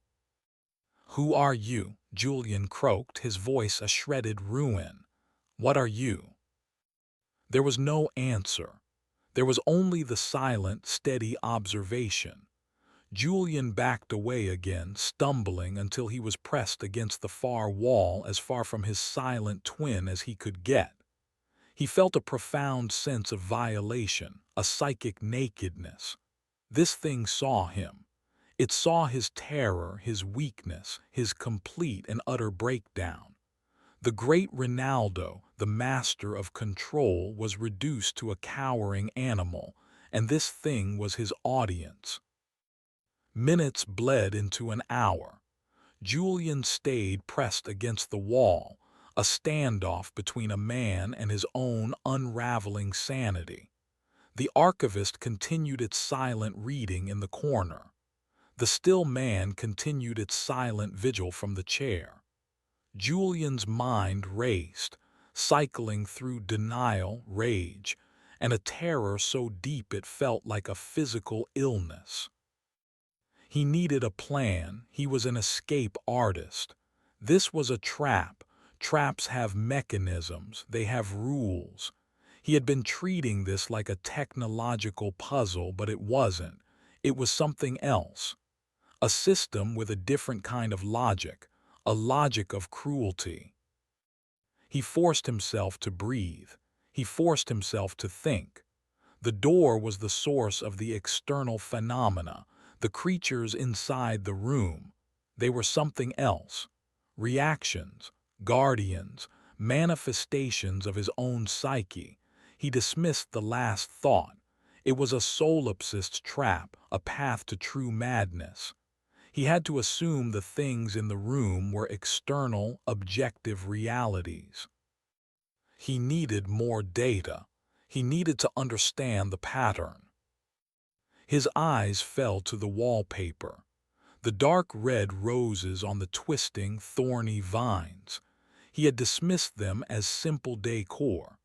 "Who are you?" Julian croaked, his voice a shredded ruin. "What are you?" There was no answer. There was only the silent, steady observation. Julian backed away again, stumbling until he was pressed against the far wall, as far from his silent twin as he could get. He felt a profound sense of violation, a psychic nakedness. This thing saw him. It saw his terror, his weakness, his complete and utter breakdown. The Great Rinaldo, the master of control, was reduced to a cowering animal, and this thing was his audience. Minutes bled into an hour. Julian stayed pressed against the wall, a standoff between a man and his own unraveling sanity. The archivist continued its silent reading in the corner. The still man continued its silent vigil from the chair. Julian's mind raced, cycling through denial, rage, and a terror so deep it felt like a physical illness. He needed a plan. He was an escape artist. This was a trap. Traps have mechanisms. They have rules. He had been treating this like a technological puzzle, but it wasn't. It was something else. A system with a different kind of logic, a logic of cruelty. He forced himself to breathe. He forced himself to think. The door was the source of the external phenomena, the creatures inside the room. They were something else. Reactions, guardians, manifestations of his own psyche. He dismissed the last thought. It was a solipsist's trap, a path to true madness. He had to assume the things in the room were external, objective realities. He needed more data. He needed to understand the pattern. His eyes fell to the wallpaper, the dark red roses on the twisting, thorny vines. He had dismissed them as simple decor,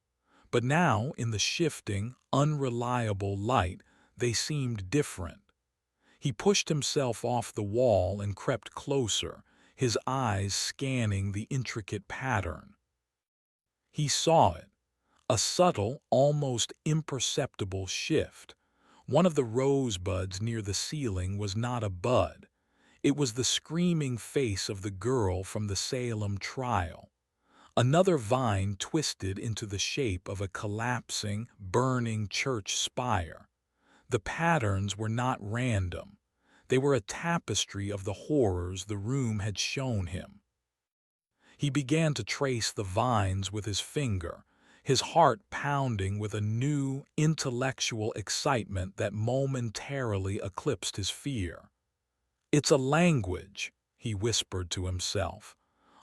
but now, in the shifting, unreliable light, they seemed different. He pushed himself off the wall and crept closer, his eyes scanning the intricate pattern. He saw it, a subtle, almost imperceptible shift. One of the rosebuds near the ceiling was not a bud. It was the screaming face of the girl from the Salem trial. Another vine twisted into the shape of a collapsing, burning church spire. The patterns were not random. They were a tapestry of the horrors the room had shown him. He began to trace the vines with his finger, his heart pounding with a new, intellectual excitement that momentarily eclipsed his fear. "It's a language," he whispered to himself,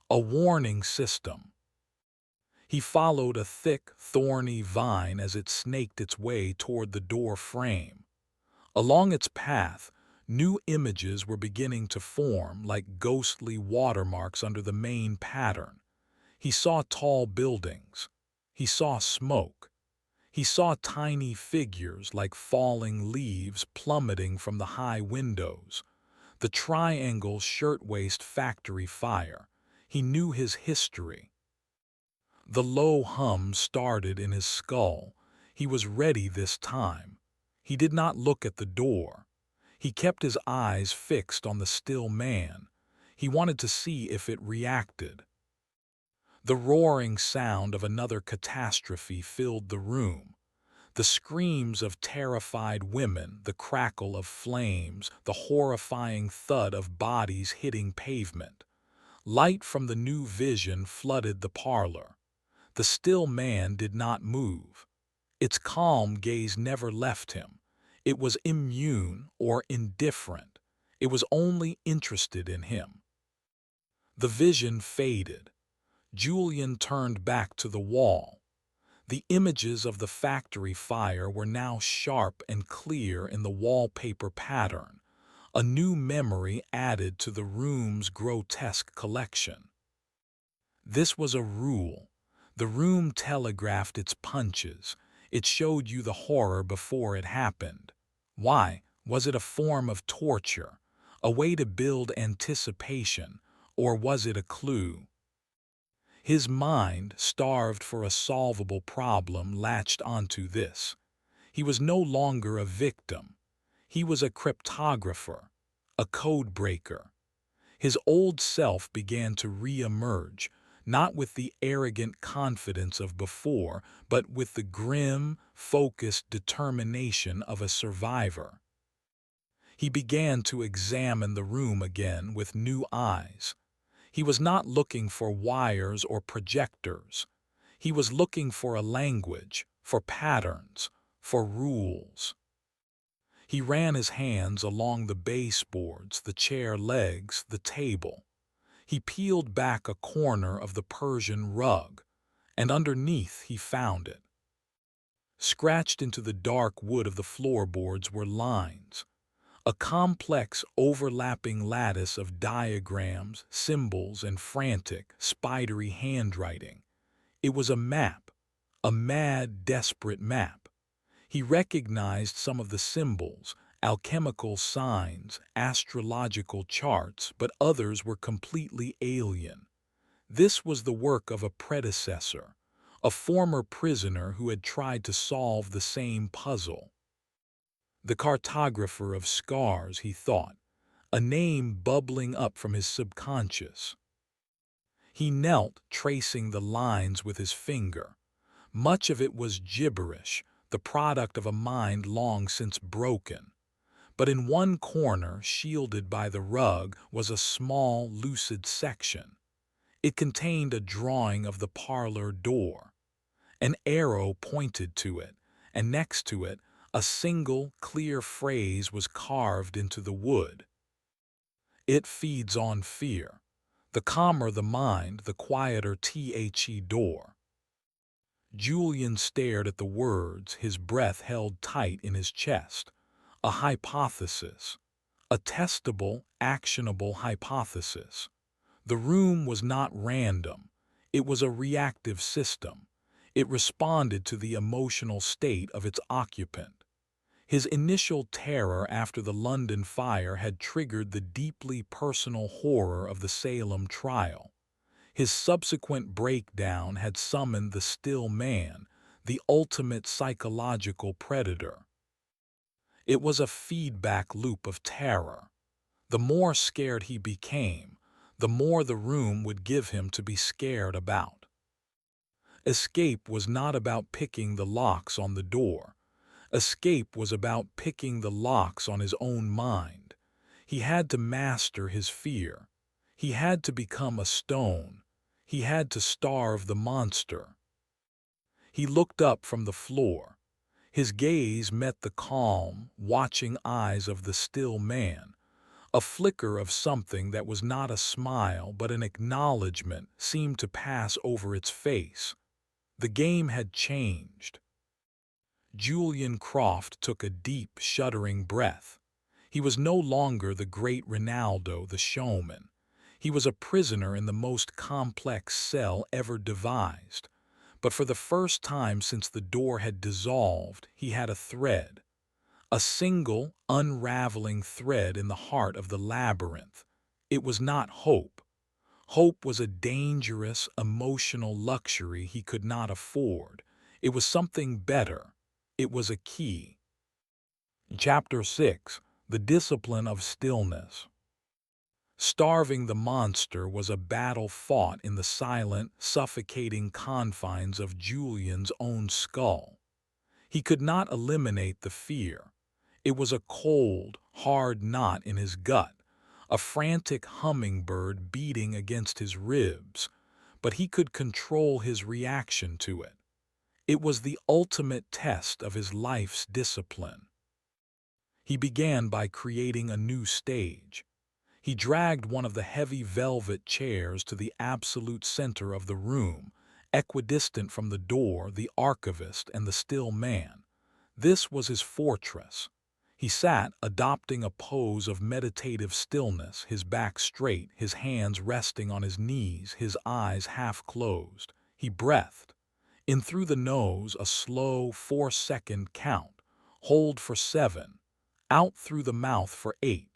"a warning system." He followed a thick, thorny vine as it snaked its way toward the door frame. Along its path, new images were beginning to form like ghostly watermarks under the main pattern. He saw tall buildings. He saw smoke. He saw tiny figures like falling leaves plummeting from the high windows. The triangle shirtwaist factory fire. He knew his history. The low hum started in his skull. He was ready this time. He did not look at the door. He kept his eyes fixed on the still man. He wanted to see if it reacted. The roaring sound of another catastrophe filled the room. The screams of terrified women, the crackle of flames, the horrifying thud of bodies hitting pavement. Light from the new vision flooded the parlor. The still man did not move. Its calm gaze never left him. It was immune or indifferent. It was only interested in him. The vision faded. Julian turned back to the wall. The images of the factory fire were now sharp and clear in the wallpaper pattern, a new memory added to the room's grotesque collection. This was a rule. The room telegraphed its punches. It showed you the horror before it happened. Why? Was it a form of torture, a way to build anticipation, or was it a clue? His mind, starved for a solvable problem, latched onto this. He was no longer a victim. He was a cryptographer, a code breaker. His old self began to re-emerge, not with the arrogant confidence of before, but with the grim, focused determination of a survivor. He began to examine the room again with new eyes. He was not looking for wires or projectors. He was looking for a language, for patterns, for rules. He ran his hands along the baseboards, the chair legs, the table. He peeled back a corner of the Persian rug, and underneath he found it. Scratched into the dark wood of the floorboards were lines, a complex overlapping lattice of diagrams, symbols, and frantic, spidery handwriting. It was a map, a mad, desperate map. He recognized some of the symbols, alchemical signs, astrological charts, but others were completely alien. This was the work of a predecessor, a former prisoner who had tried to solve the same puzzle. The cartographer of scars, he thought, a name bubbling up from his subconscious. He knelt, tracing the lines with his finger. Much of it was gibberish, the product of a mind long since broken. But in one corner, shielded by the rug, was a small, lucid section. It contained a drawing of the parlor door. An arrow pointed to it, and next to it, a single, clear phrase was carved into the wood. It feeds on fear. The calmer the mind, the quieter the door. Julian stared at the words, his breath held tight in his chest. A hypothesis. A testable, actionable hypothesis. The room was not random. It was a reactive system. It responded to the emotional state of its occupant. His initial terror after the London fire had triggered the deeply personal horror of the Salem trial. His subsequent breakdown had summoned the still man, the ultimate psychological predator. It was a feedback loop of terror. The more scared he became, the more the room would give him to be scared about. Escape was not about picking the locks on the door. Escape was about picking the locks on his own mind. He had to master his fear. He had to become a stone. He had to starve the monster. He looked up from the floor. His gaze met the calm, watching eyes of the still man. A flicker of something that was not a smile but an acknowledgement seemed to pass over its face. The game had changed. Julian Croft took a deep, shuddering breath. He was no longer the Great Rinaldo, the showman. He was a prisoner in the most complex cell ever devised. But for the first time since the door had dissolved, he had a thread. A single, unraveling thread in the heart of the labyrinth. It was not hope. Hope was a dangerous, emotional luxury he could not afford. It was something better. It was a key. Chapter 6. The Discipline of Stillness. Starving the monster was a battle fought in the silent, suffocating confines of Julian's own skull. He could not eliminate the fear. It was a cold, hard knot in his gut, a frantic hummingbird beating against his ribs, but he could control his reaction to it. It was the ultimate test of his life's discipline. He began by creating a new stage. He dragged one of the heavy velvet chairs to the absolute center of the room, equidistant from the door, the archivist, and the still man. This was his fortress. He sat, adopting a pose of meditative stillness, his back straight, his hands resting on his knees, his eyes half closed. He breathed. In through the nose, a slow 4-second count. Hold for 7. Out through the mouth for 8.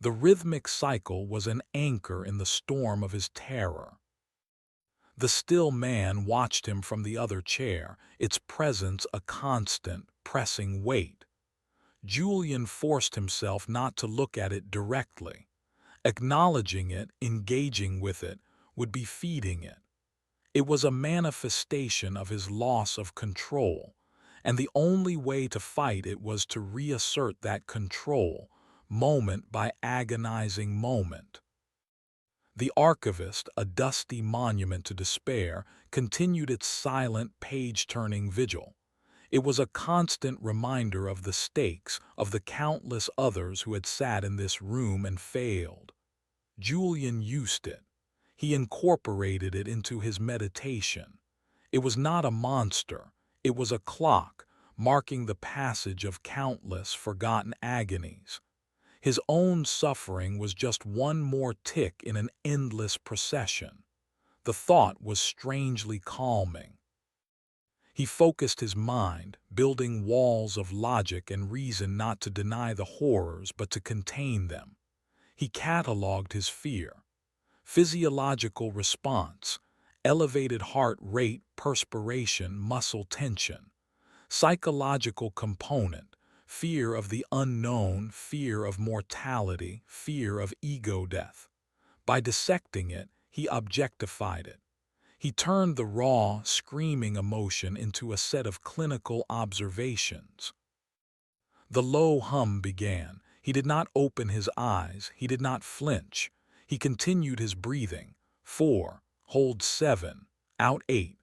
The rhythmic cycle was an anchor in the storm of his terror. The still man watched him from the other chair, its presence a constant, pressing weight. Julian forced himself not to look at it directly. Acknowledging it, engaging with it, would be feeding it. It was a manifestation of his loss of control, and the only way to fight it was to reassert that control, moment by agonizing moment. The archivist, a dusty monument to despair, continued its silent, page-turning vigil. It was a constant reminder of the stakes, of the countless others who had sat in this room and failed. Julian used it. He incorporated it into his meditation. It was not a monster. It was a clock, marking the passage of countless forgotten agonies. His own suffering was just one more tick in an endless procession. The thought was strangely calming. He focused his mind, building walls of logic and reason not to deny the horrors but to contain them. He cataloged his fear. Physiological response, elevated heart rate, perspiration, muscle tension. Psychological component, fear of the unknown, fear of mortality, fear of ego death. By dissecting it, he objectified it. He turned the raw, screaming emotion into a set of clinical observations. The low hum began. He did not open his eyes. He did not flinch. He continued his breathing. 4, hold 7, out 8.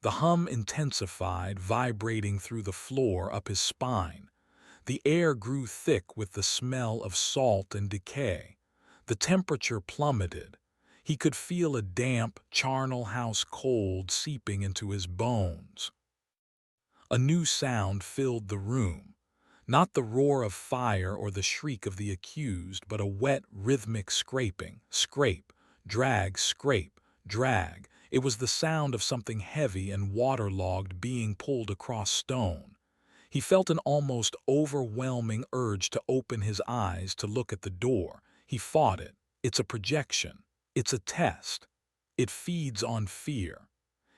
The hum intensified, vibrating through the floor up his spine. The air grew thick with the smell of salt and decay. The temperature plummeted. He could feel a damp, charnel house cold seeping into his bones. A new sound filled the room. Not the roar of fire or the shriek of the accused, but a wet, rhythmic scraping. Scrape, drag, scrape, drag. It was the sound of something heavy and waterlogged being pulled across stone. He felt an almost overwhelming urge to open his eyes to look at the door. He fought it. It's a projection. It's a test. It feeds on fear.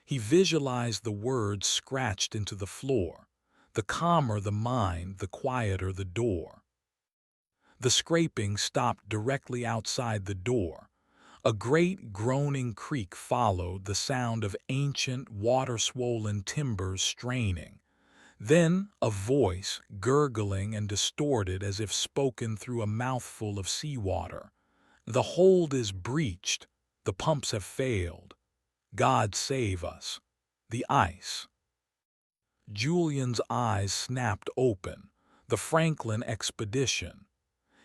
He visualized the words scratched into the floor. The calmer the mind, the quieter the door. The scraping stopped directly outside the door. A great groaning creak followed, the sound of ancient, water-swollen timbers straining. Then a voice, gurgling and distorted as if spoken through a mouthful of seawater. The hold is breached. The pumps have failed. God save us. The ice. Julian's eyes snapped open. The Franklin expedition.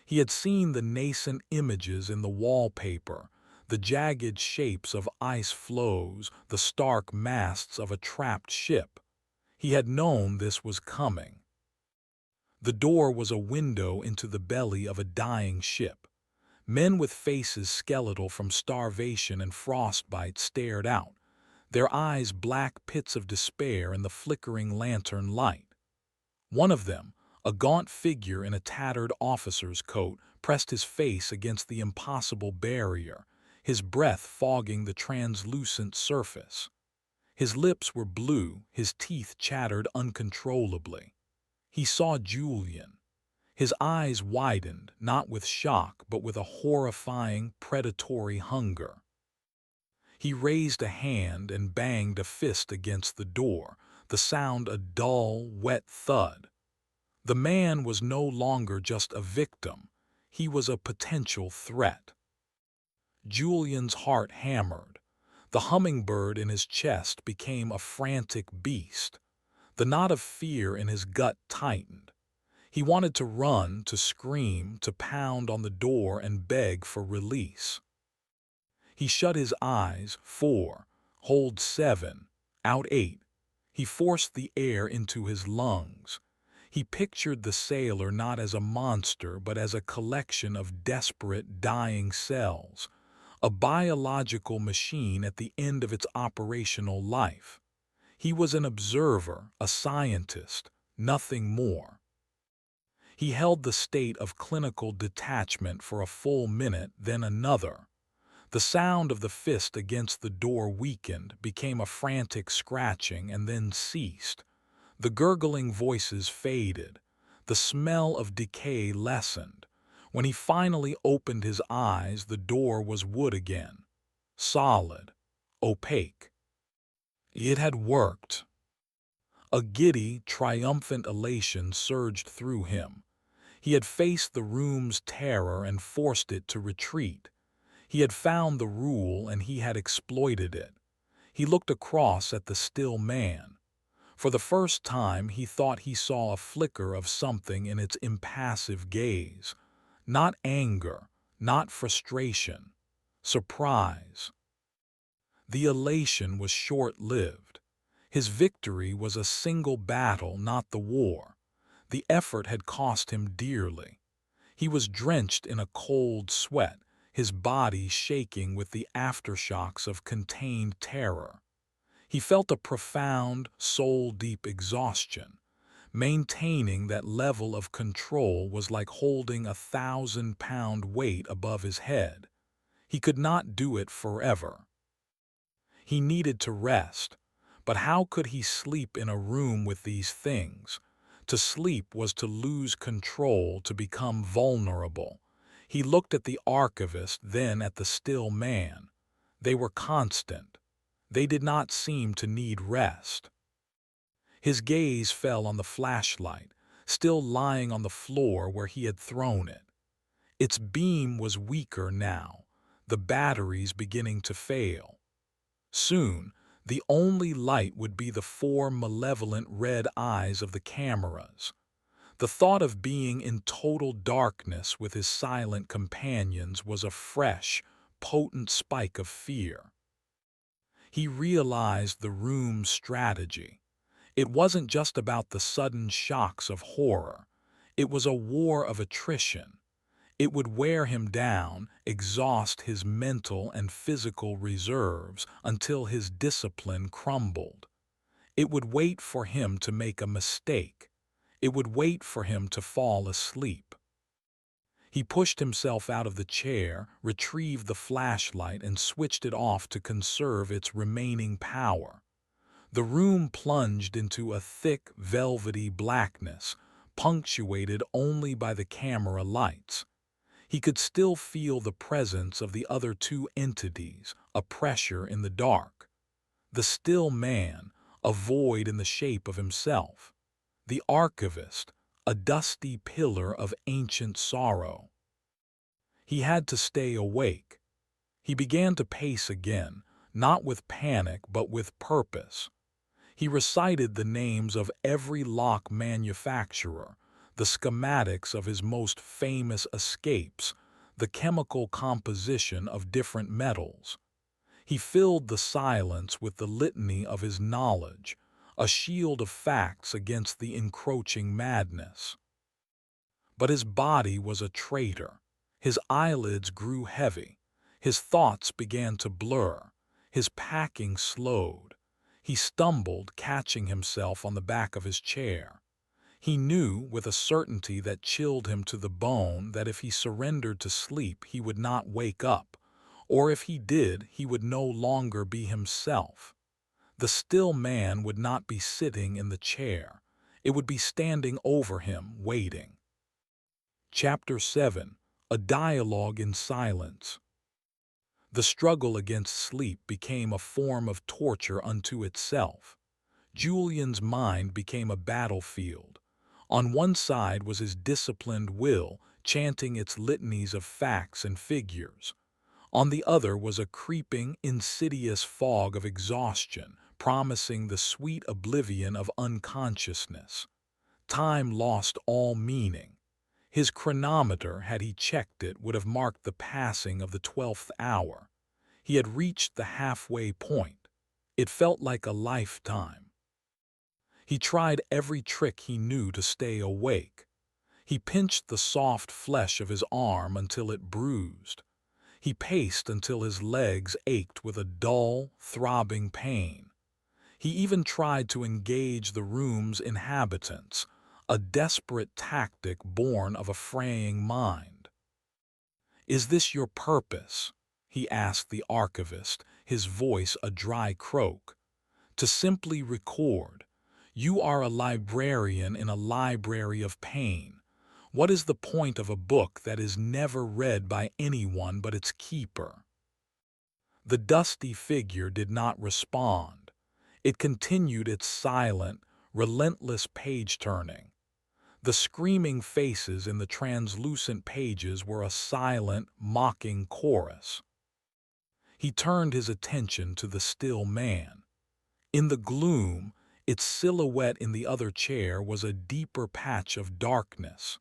He had seen the nascent images in the wallpaper, the jagged shapes of ice floes, the stark masts of a trapped ship. He had known this was coming. The door was a window into the belly of a dying ship. Men with faces skeletal from starvation and frostbite stared out, their eyes black pits of despair in the flickering lantern light. One of them, a gaunt figure in a tattered officer's coat, pressed his face against the impossible barrier. his breath fogging the translucent surface. His lips were blue, his teeth chattered uncontrollably. He saw Julian. His eyes widened, not with shock, but with a horrifying, predatory hunger. He raised a hand and banged a fist against the door, the sound a dull, wet thud. The man was no longer just a victim. He was a potential threat. Julian's heart hammered. The hummingbird in his chest became a frantic beast. The knot of fear in his gut tightened. He wanted to run, to scream, to pound on the door and beg for release. He shut his eyes. 4, hold 7, out 8. He forced the air into his lungs. He pictured the sailor not as a monster but as a collection of desperate, dying cells, a biological machine at the end of its operational life. He was an observer, a scientist, nothing more. He held the state of clinical detachment for a full minute, then another. The sound of the fist against the door weakened, became a frantic scratching, and then ceased. The gurgling voices faded. The smell of decay lessened. When he finally opened his eyes, the door was wood again. Solid. Opaque. It had worked. A giddy, triumphant elation surged through him. He had faced the room's terror and forced it to retreat. He had found the rule and he had exploited it. He looked across at the still man. For the first time he thought he saw a flicker of something in its impassive gaze. Not anger, not frustration, surprise. The elation was short-lived. His victory was a single battle, not the war. The effort had cost him dearly. He was drenched in a cold sweat, his body shaking with the aftershocks of contained terror. He felt a profound, soul-deep exhaustion. Maintaining that level of control was like holding a 1,000-pound weight above his head. He could not do it forever. He needed to rest, but how could he sleep in a room with these things? To sleep was to lose control, to become vulnerable. He looked at the archivist, then at the still man. They were constant. They did not seem to need rest. His gaze fell on the flashlight, still lying on the floor where he had thrown it. Its beam was weaker now, the batteries beginning to fail. Soon, the only light would be the 4 malevolent red eyes of the cameras. The thought of being in total darkness with his silent companions was a fresh, potent spike of fear. He realized the room's strategy. It wasn't just about the sudden shocks of horror. It was a war of attrition. It would wear him down, exhaust his mental and physical reserves until his discipline crumbled. It would wait for him to make a mistake. It would wait for him to fall asleep. He pushed himself out of the chair, retrieved the flashlight, and switched it off to conserve its remaining power. The room plunged into a thick, velvety blackness, punctuated only by the camera lights. He could still feel the presence of the other 2 entities, a pressure in the dark. The still man, a void in the shape of himself. The archivist, a dusty pillar of ancient sorrow. He had to stay awake. He began to pace again, not with panic but with purpose. He recited the names of every lock manufacturer, the schematics of his most famous escapes, the chemical composition of different metals. He filled the silence with the litany of his knowledge, a shield of facts against the encroaching madness. But his body was a traitor. His eyelids grew heavy. His thoughts began to blur. His packing slowed. He stumbled, catching himself on the back of his chair. He knew, with a certainty that chilled him to the bone, that if he surrendered to sleep he would not wake up, Or if he did, he would no longer be himself. The still man would not be sitting in the chair. It would be standing over him, waiting. Chapter 7. A Dialogue in Silence. The struggle against sleep became a form of torture unto itself. Julian's mind became a battlefield. On one side was his disciplined will, chanting its litanies of facts and figures. On the other was a creeping, insidious fog of exhaustion, promising the sweet oblivion of unconsciousness. Time lost all meaning. His chronometer, had he checked it, would have marked the passing of the 12th hour. He had reached the halfway point. It felt like a lifetime. He tried every trick he knew to stay awake. He pinched the soft flesh of his arm until it bruised. He paced until his legs ached with a dull, throbbing pain. He even tried to engage the room's inhabitants, a desperate tactic born of a fraying mind. "Is this your purpose?" he asked the archivist, his voice a dry croak. "To simply record. You are a librarian in a library of pain. What is the point of a book that is never read by anyone but its keeper?" The dusty figure did not respond. It continued its silent, relentless page-turning. The screaming faces in the translucent pages were a silent, mocking chorus. He turned his attention to the still man. In the gloom, its silhouette in the other chair was a deeper patch of darkness.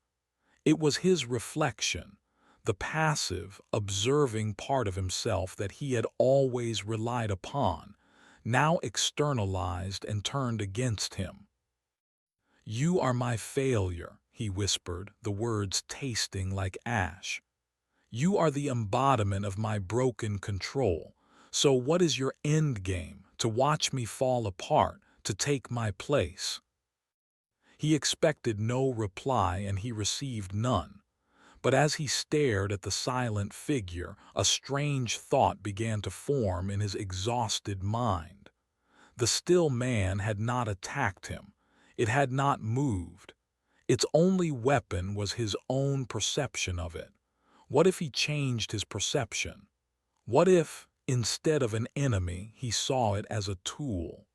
It was his reflection, the passive, observing part of himself that he had always relied upon, now externalized and turned against him. "You are my failure," he whispered, the words tasting like ash. "You are the embodiment of my broken control. So what is your end game? To watch me fall apart, to take my place?" He expected no reply, and he received none. But as he stared at the silent figure, a strange thought began to form in his exhausted mind. The still man had not attacked him. It had not moved. Its only weapon was his own perception of it. What if he changed his perception? What if, instead of an enemy, he saw it as a tool?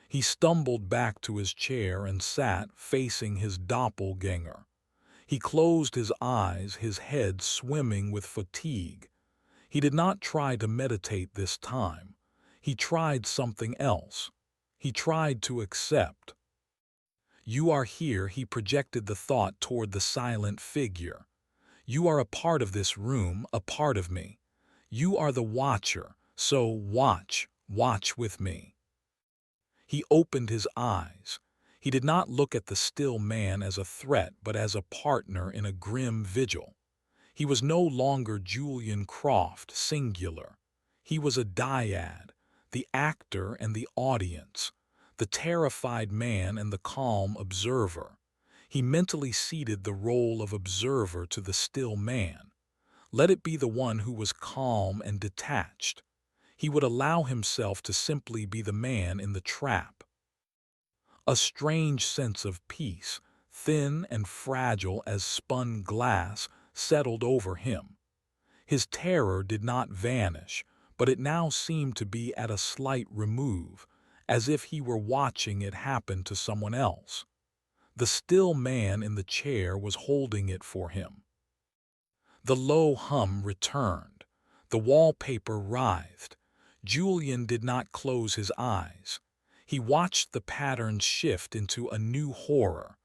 He stumbled back to his chair and sat facing his doppelganger. He closed his eyes, his head swimming with fatigue. He did not try to meditate this time. He tried something else. He tried to accept. "You are here," he projected the thought toward the silent figure. "You are a part of this room, a part of me. You are the watcher, so watch with me." He opened his eyes. He did not look at the still man as a threat, but as a partner in a grim vigil. He was no longer Julian Croft, singular. He was a dyad, the actor and the audience, the terrified man and the calm observer. He mentally ceded the role of observer to the still man. Let it be the one who was calm and detached. He would allow himself to simply be the man in the trap. A strange sense of peace, thin and fragile as spun glass, settled over him. His terror did not vanish, but it now seemed to be at a slight remove, as if he were watching it happen to someone else. The still man in the chair was holding it for him. The low hum returned. The wallpaper writhed. Julian did not close his eyes. He watched the patterns shift into a new horror,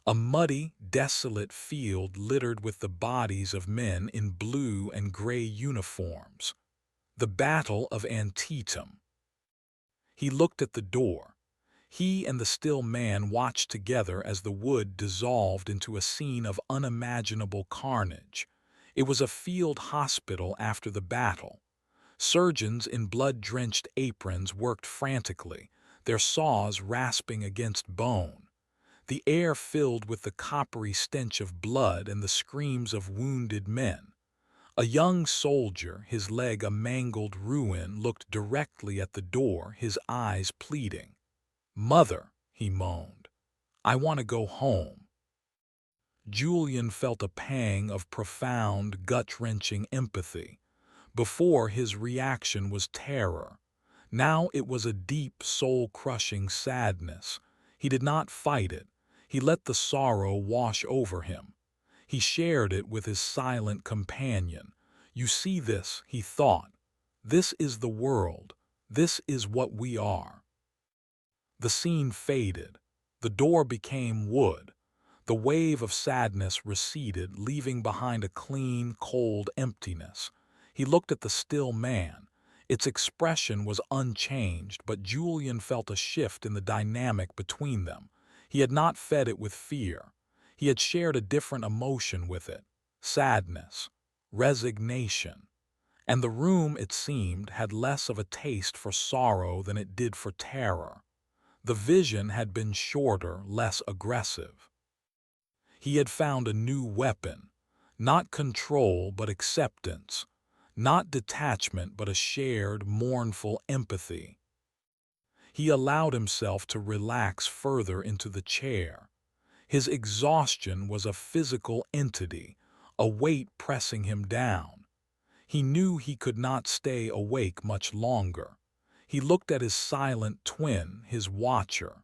a muddy, desolate field littered with the bodies of men in blue and gray uniforms. The Battle of Antietam. He looked at the door. He and the still man watched together as the wood dissolved into a scene of unimaginable carnage. It was a field hospital after the battle. Surgeons in blood-drenched aprons worked frantically, their saws rasping against bone. The air filled with the coppery stench of blood and the screams of wounded men. A young soldier, his leg a mangled ruin, looked directly at the door, his eyes pleading. "Mother," he moaned, "I want to go home." Julian felt a pang of profound, gut-wrenching empathy. Before, his reaction was terror. Now it was a deep, soul-crushing sadness. He did not fight it. He let the sorrow wash over him. He shared it with his silent companion. "You see this," he thought. "This is the world. This is what we are." The scene faded. The door became wood. The wave of sadness receded, leaving behind a clean, cold emptiness. He looked at the still man. Its expression was unchanged, but Julian felt a shift in the dynamic between them. He had not fed it with fear. He had shared a different emotion with it: sadness, resignation. And the room, it seemed, had less of a taste for sorrow than it did for terror. The vision had been shorter, less aggressive. He had found a new weapon, not control but acceptance, not detachment but a shared, mournful empathy. He allowed himself to relax further into the chair. His exhaustion was a physical entity, a weight pressing him down. He knew he could not stay awake much longer. He looked at his silent twin, his watcher.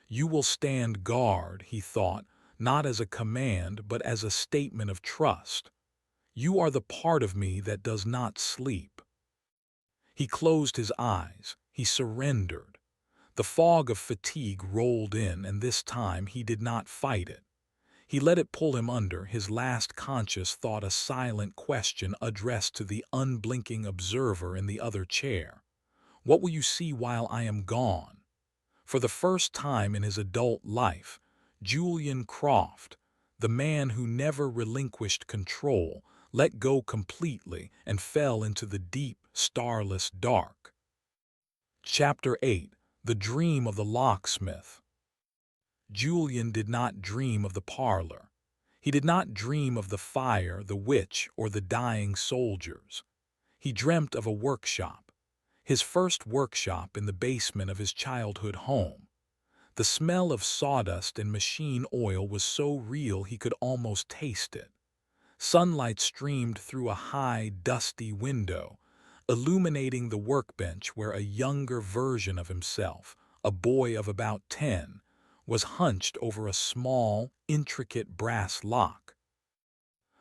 "You will stand guard," he thought, not as a command but as a statement of trust. "You are the part of me that does not sleep." He closed his eyes. He surrendered. The fog of fatigue rolled in, and this time he did not fight it. He let it pull him under, his last conscious thought a silent question addressed to the unblinking observer in the other chair. "What will you see while I am gone?" For the first time in his adult life, Julian Croft, the man who never relinquished control, let go completely and fell into the deep, starless dark. Chapter 8: The Dream of the Locksmith. Julian did not dream of the parlor. He did not dream of the fire, the witch, or the dying soldiers. He dreamt of a workshop, his first workshop in the basement of his childhood home. The smell of sawdust and machine oil was so real he could almost taste it. Sunlight streamed through a high, dusty window, illuminating the workbench where a younger version of himself, a boy of about 10, was hunched over a small, intricate brass lock.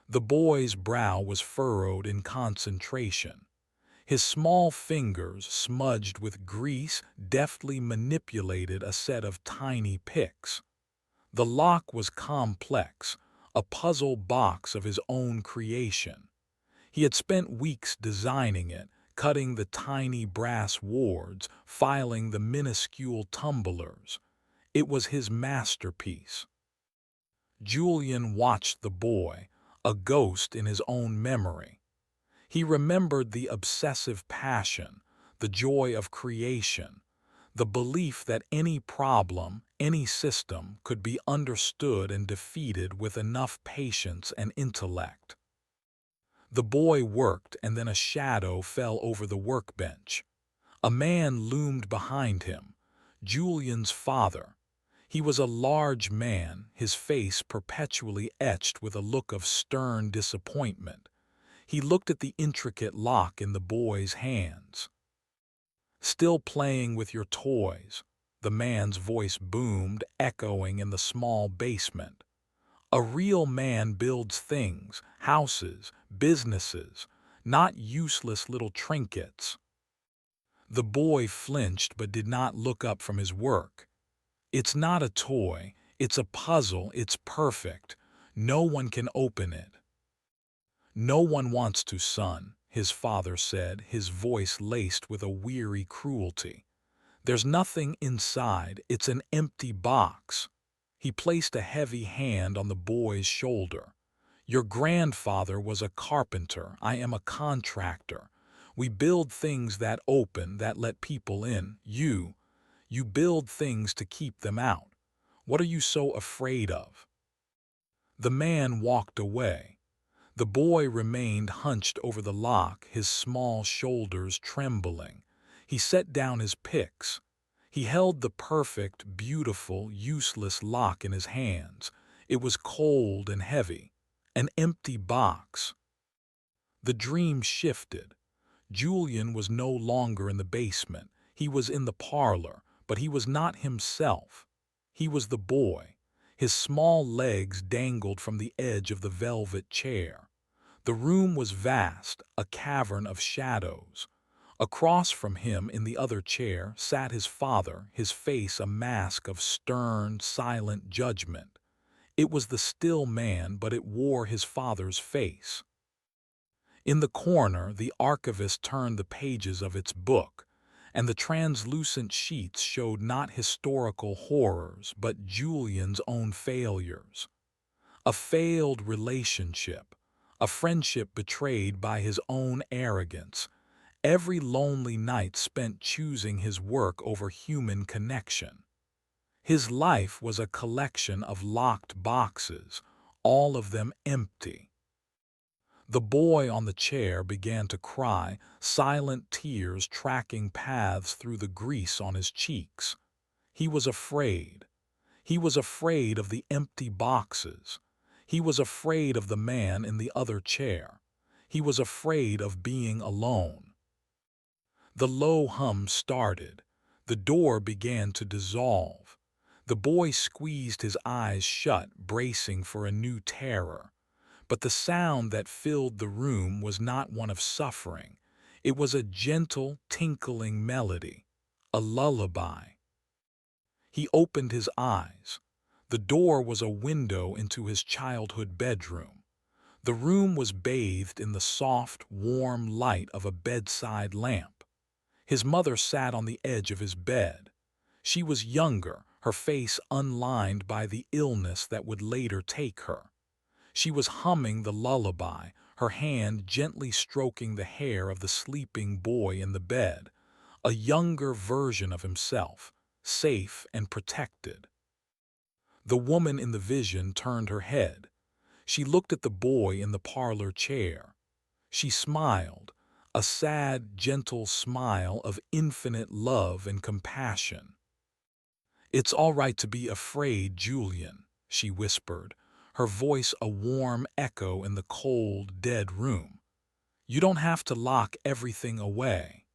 The boy's brow was furrowed in concentration. His small fingers, smudged with grease, deftly manipulated a set of tiny picks. The lock was complex, a puzzle box of his own creation. He had spent weeks designing it, cutting the tiny brass wards, filing the minuscule tumblers. It was his masterpiece. Julian watched the boy, a ghost in his own memory. He remembered the obsessive passion, the joy of creation, the belief that any problem, any system, could be understood and defeated with enough patience and intellect. The boy worked, and then a shadow fell over the workbench. A man loomed behind him, Julian's father. He was a large man, his face perpetually etched with a look of stern disappointment. He looked at the intricate lock in the boy's hands. "Still playing with your toys," the man's voice boomed, echoing in the small basement. "A real man builds things, houses, businesses, not useless little trinkets." The boy flinched but did not look up from his work. "It's not a toy, it's a puzzle, it's perfect. No one can open it." "No one wants to, son," his father said, his voice laced with a weary cruelty. "There's nothing inside, it's an empty box." He placed a heavy hand on the boy's shoulder. "Your grandfather was a carpenter, I am a contractor. We build things that open, that let people in. You build things to keep them out. What are you so afraid of?" The man walked away. The boy remained hunched over the lock, his small shoulders trembling. He set down his picks. He held the perfect, beautiful, useless lock in his hands. It was cold and heavy, an empty box. The dream shifted. Julian was no longer in the basement. He was in the parlor, but he was not himself. He was the boy. His small legs dangled from the edge of the velvet chair. The room was vast, a cavern of shadows. Across from him in the other chair sat his father, his face a mask of stern, silent judgment. It was the still man, but it wore his father's face. In the corner, the archivist turned the pages of its book, and the translucent sheets showed not historical horrors, but Julian's own failures. A failed relationship, a friendship betrayed by his own arrogance, every lonely night spent choosing his work over human connection. His life was a collection of locked boxes, all of them empty. The boy on the chair began to cry, silent tears tracking paths through the grease on his cheeks. He was afraid. He was afraid of the empty boxes. He was afraid of the man in the other chair. He was afraid of being alone. The low hum started. The door began to dissolve. The boy squeezed his eyes shut, bracing for a new terror. But the sound that filled the room was not one of suffering. It was a gentle, tinkling melody, a lullaby. He opened his eyes. The door was a window into his childhood bedroom. The room was bathed in the soft, warm light of a bedside lamp. His mother sat on the edge of his bed. She was younger, her face unlined by the illness that would later take her. She was humming the lullaby, her hand gently stroking the hair of the sleeping boy in the bed, a younger version of himself, safe and protected. The woman in the vision turned her head. She looked at the boy in the parlor chair. She smiled, a sad, gentle smile of infinite love and compassion. "It's all right to be afraid, Julian," she whispered, her voice a warm echo in the cold, dead room. "You don't have to lock everything away."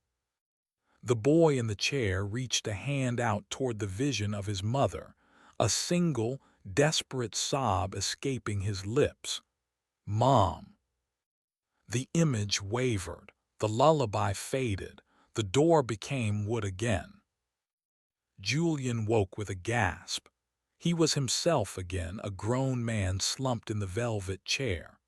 The boy in the chair reached a hand out toward the vision of his mother, a single, desperate sob escaping his lips. "Mom." The image wavered. The lullaby faded. The door became wood again. Julian woke with a gasp. He was himself again, a grown man slumped in the velvet chair.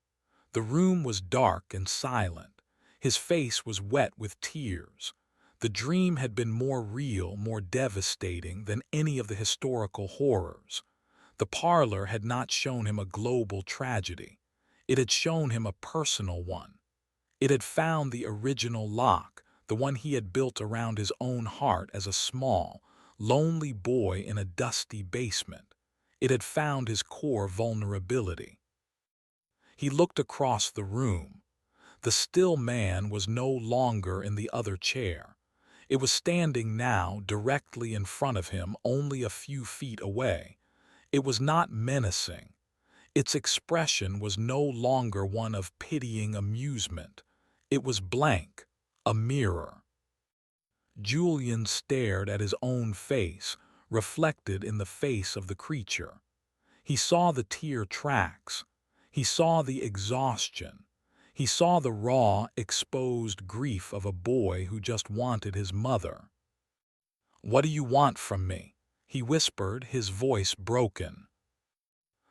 The room was dark and silent. His face was wet with tears. The dream had been more real, more devastating than any of the historical horrors. The parlor had not shown him a global tragedy. It had shown him a personal one. It had found the original lock, the one he had built around his own heart as a small, lonely boy in a dusty basement. It had found his core vulnerability. He looked across the room. The still man was no longer in the other chair. It was standing now directly in front of him, only a few feet away. It was not menacing. Its expression was no longer one of pitying amusement. It was blank, a mirror. Julian stared at his own face, reflected in the face of the creature. He saw the tear tracks. He saw the exhaustion. He saw the raw, exposed grief of a boy who just wanted his mother. "What do you want from me?" he whispered, his voice broken.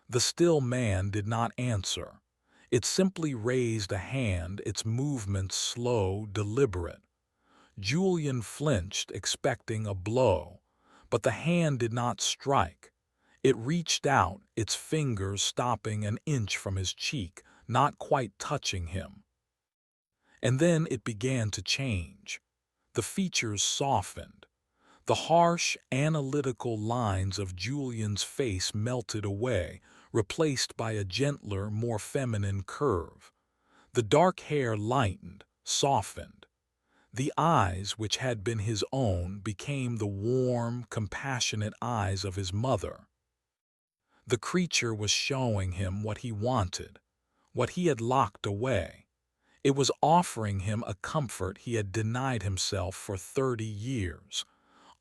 The still man did not answer. It simply raised a hand, its movements slow, deliberate. Julian flinched, expecting a blow, but the hand did not strike. It reached out, its fingers stopping an inch from his cheek, not quite touching him. And then it began to change. The features softened. The harsh, analytical lines of Julian's face melted away, replaced by a gentler, more feminine curve. The dark hair lightened, softened. The eyes, which had been his own, became the warm, compassionate eyes of his mother. The creature was showing him what he wanted, what he had locked away. It was offering him a comfort he had denied himself for 30 years.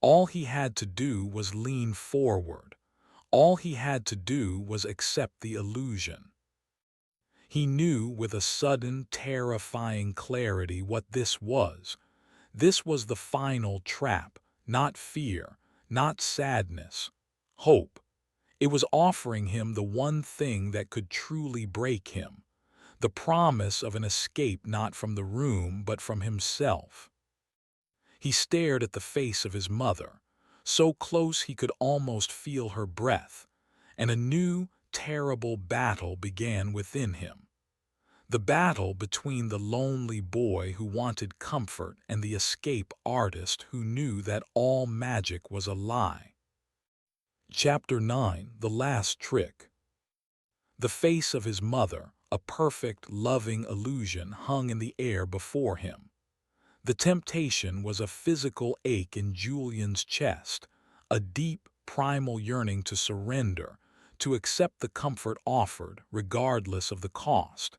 All he had to do was lean forward. All he had to do was accept the illusion. He knew with a sudden, terrifying clarity what this was. This was the final trap, not fear, not sadness, hope. It was offering him the one thing that could truly break him, the promise of an escape not from the room but from himself. He stared at the face of his mother, so close he could almost feel her breath, and a new, terrible battle began within him. The battle between the lonely boy who wanted comfort and the escape artist who knew that all magic was a lie. Chapter 9: The Last Trick. The face of his mother, a perfect, loving illusion, hung in the air before him. The temptation was a physical ache in Julian's chest, a deep, primal yearning to surrender, to accept the comfort offered, regardless of the cost.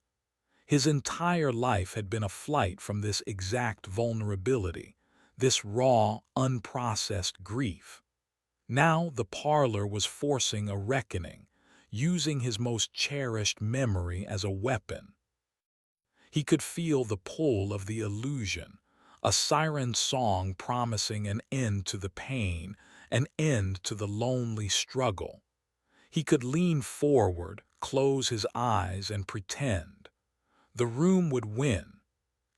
His entire life had been a flight from this exact vulnerability, this raw, unprocessed grief. Now the parlor was forcing a reckoning, using his most cherished memory as a weapon. He could feel the pull of the illusion, a siren song promising an end to the pain, an end to the lonely struggle. He could lean forward, close his eyes, and pretend. The room would win.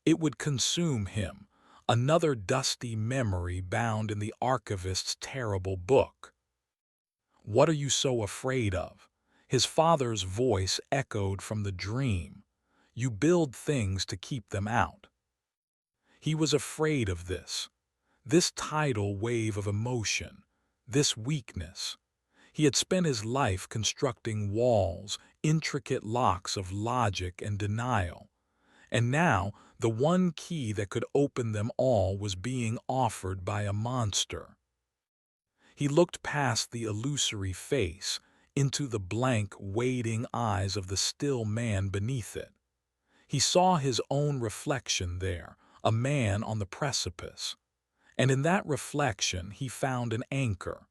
It would consume him, another dusty memory bound in the archivist's terrible book. "What are you so afraid of?" His father's voice echoed from the dream. "You build things to keep them out." He was afraid of this tidal wave of emotion, this weakness. He had spent his life constructing walls, intricate locks of logic and denial. And now, the one key that could open them all was being offered by a monster. He looked past the illusory face, into the blank, waiting eyes of the still man beneath it. He saw his own reflection there, a man on the precipice. And in that reflection he found an anchor.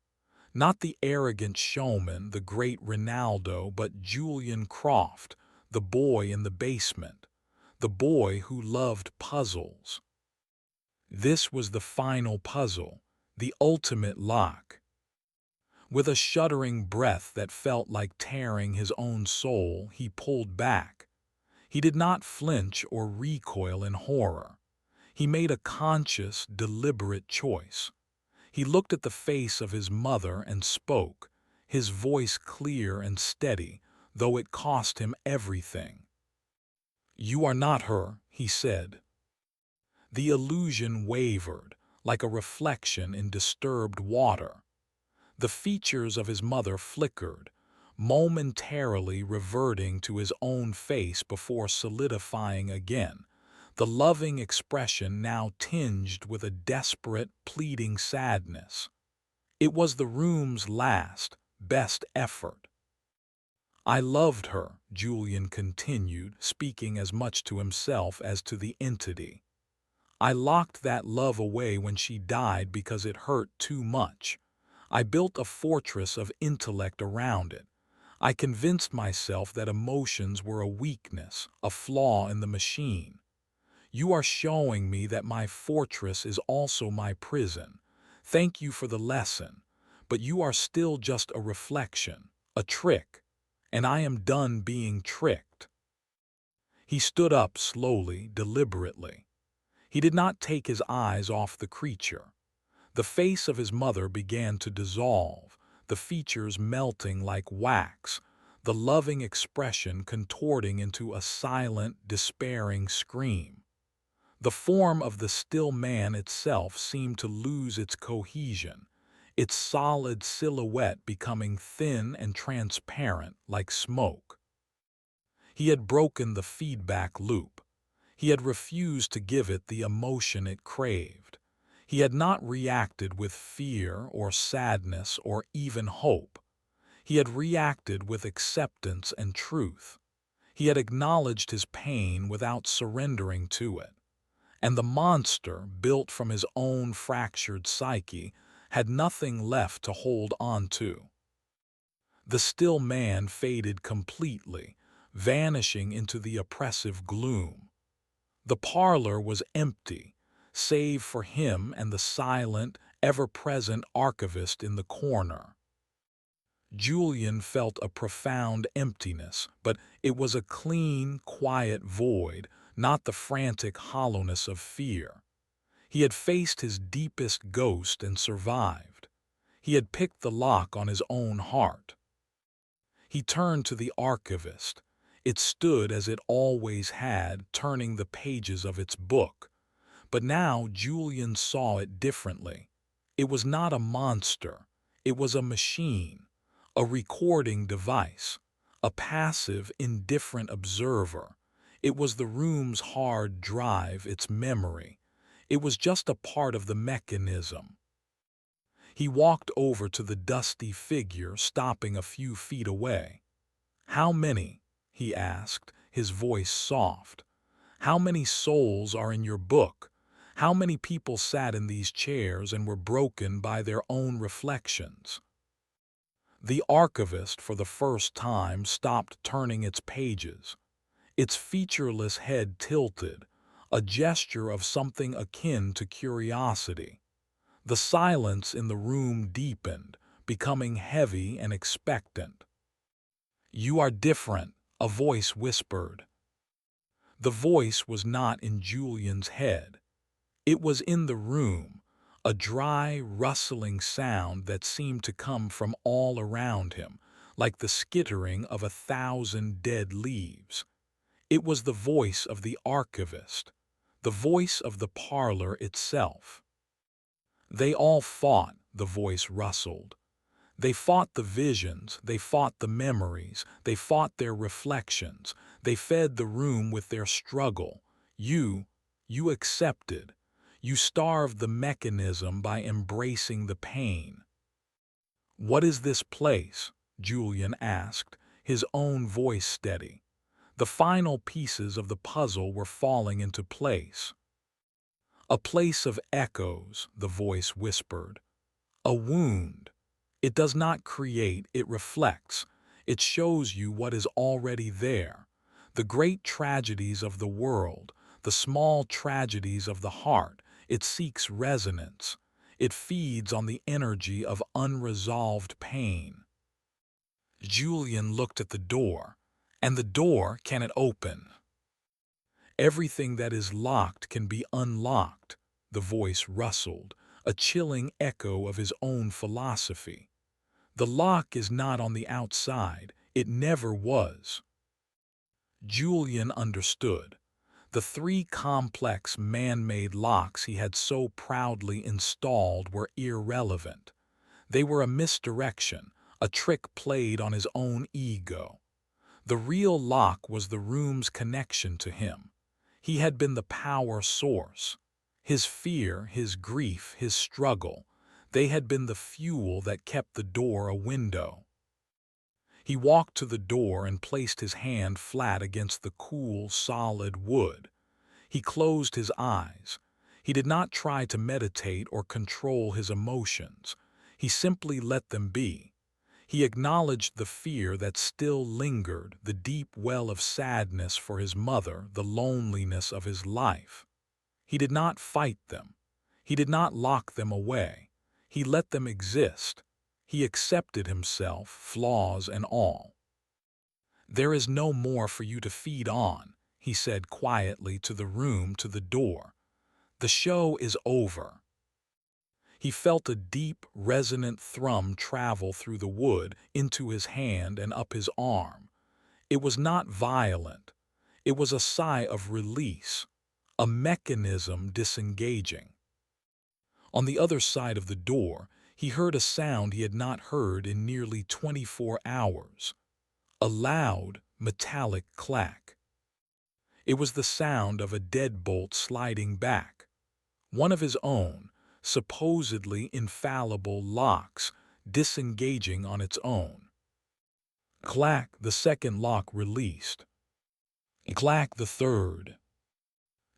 Not the arrogant showman, the great Rinaldo, but Julian Croft, the boy in the basement, the boy who loved puzzles. This was the final puzzle, the ultimate lock. With a shuddering breath that felt like tearing his own soul, he pulled back. He did not flinch or recoil in horror. He made a conscious, deliberate choice. He looked at the face of his mother and spoke, his voice clear and steady, though it cost him everything. "You are not her," he said. The illusion wavered, like a reflection in disturbed water. The features of his mother flickered, momentarily reverting to his own face before solidifying again, the loving expression now tinged with a desperate, pleading sadness. It was the room's last, best effort. "I loved her," Julian continued, speaking as much to himself as to the entity. "I locked that love away when she died because it hurt too much. I built a fortress of intellect around it. I convinced myself that emotions were a weakness, a flaw in the machine. You are showing me that my fortress is also my prison. Thank you for the lesson, but you are still just a reflection, a trick, and I am done being tricked." He stood up slowly, deliberately. He did not take his eyes off the creature. The face of his mother began to dissolve, the features melting like wax, the loving expression contorting into a silent, despairing scream. The form of the still man itself seemed to lose its cohesion. its solid silhouette becoming thin and transparent like smoke. He had broken the feedback loop. He had refused to give it the emotion it craved. He had not reacted with fear or sadness or even hope. He had reacted with acceptance and truth. He had acknowledged his pain without surrendering to it. And the monster, built from his own fractured psyche, had nothing left to hold on to. The still man faded completely, vanishing into the oppressive gloom. The parlor was empty, save for him and the silent, ever-present archivist in the corner. Julian felt a profound emptiness, but it was a clean, quiet void, not the frantic hollowness of fear. He had faced his deepest ghost and survived. He had picked the lock on his own heart. He turned to the archivist. It stood as it always had, turning the pages of its book. But now Julian saw it differently. It was not a monster. It was a machine, a recording device, a passive, indifferent observer. It was the room's hard drive, its memory. It was just a part of the mechanism. He walked over to the dusty figure, stopping a few feet away. "How many?" he asked, his voice soft. "How many souls are in your book? How many people sat in these chairs and were broken by their own reflections?" The archivist, for the first time, stopped turning its pages. Its featureless head tilted, a gesture of something akin to curiosity. The silence in the room deepened, becoming heavy and expectant. "You are different," a voice whispered. The voice was not in Julian's head. It was in the room, a dry, rustling sound that seemed to come from all around him, like the skittering of 1,000 dead leaves. It was the voice of the archivist, the voice of the parlor itself. "They all fought," the voice rustled. "They fought the visions, they fought the memories, they fought their reflections, they fed the room with their struggle. You accepted. You starved the mechanism by embracing the pain." "What is this place?" Julian asked, his own voice steady. The final pieces of the puzzle were falling into place. "A place of echoes," the voice whispered. "A wound. It does not create, it reflects. It shows you what is already there. The great tragedies of the world, the small tragedies of the heart. It seeks resonance. It feeds on the energy of unresolved pain." Julian looked at the door. "And the door, can it open?" "Everything that is locked can be unlocked," the voice rustled, a chilling echo of his own philosophy. "The lock is not on the outside. It never was." Julian understood. The 3 complex man-made locks he had so proudly installed were irrelevant. They were a misdirection, a trick played on his own ego. The real lock was the room's connection to him. He had been the power source. His fear, his grief, his struggle, they had been the fuel that kept the door a window. He walked to the door and placed his hand flat against the cool, solid wood. He closed his eyes. He did not try to meditate or control his emotions. He simply let them be. He acknowledged the fear that still lingered, the deep well of sadness for his mother, the loneliness of his life. He did not fight them. He did not lock them away. He let them exist. He accepted himself, flaws and all. "There is no more for you to feed on," he said quietly to the room, to the door. "The show is over." He felt a deep, resonant thrum travel through the wood, into his hand and up his arm. It was not violent. It was a sigh of release, a mechanism disengaging. On the other side of the door, He heard a sound he had not heard in nearly 24 hours. A loud, metallic clack. It was the sound of a deadbolt sliding back. One of his own, supposedly infallible locks disengaging on its own. Clack, the second lock released. Clack, the third.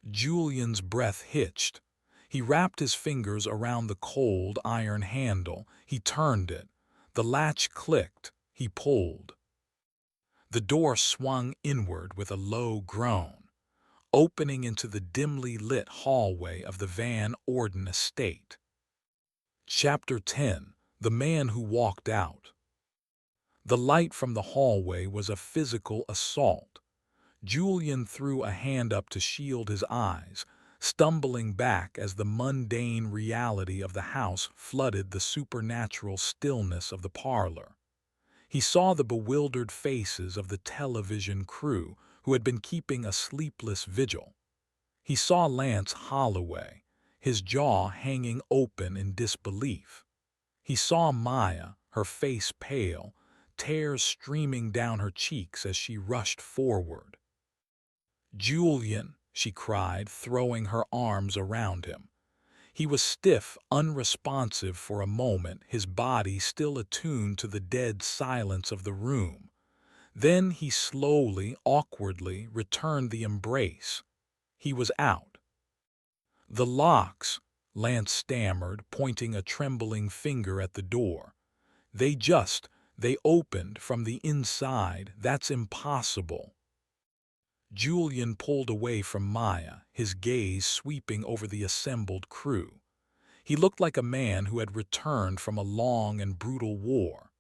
Julian's breath hitched. He wrapped his fingers around the cold iron handle. He turned it. The latch clicked. He pulled. The door swung inward with a low groan, opening into the dimly lit hallway of the Van Orden estate. Chapter 10. The Man Who Walked Out. The light from the hallway was a physical assault. Julian threw a hand up to shield his eyes, stumbling back as the mundane reality of the house flooded the supernatural stillness of the parlor. He saw the bewildered faces of the television crew who had been keeping a sleepless vigil. He saw Lance Holloway, his jaw hanging open in disbelief. He saw Maya, her face pale, tears streaming down her cheeks as she rushed forward. "Julian," she cried, throwing her arms around him. He was stiff, unresponsive for a moment, his body still attuned to the dead silence of the room. Then he slowly, awkwardly returned the embrace. He was out. "The locks," Lance stammered, pointing a trembling finger at the door. They opened from the inside. That's impossible." Julian pulled away from Maya, his gaze sweeping over the assembled crew. He looked like a man who had returned from a long and brutal war.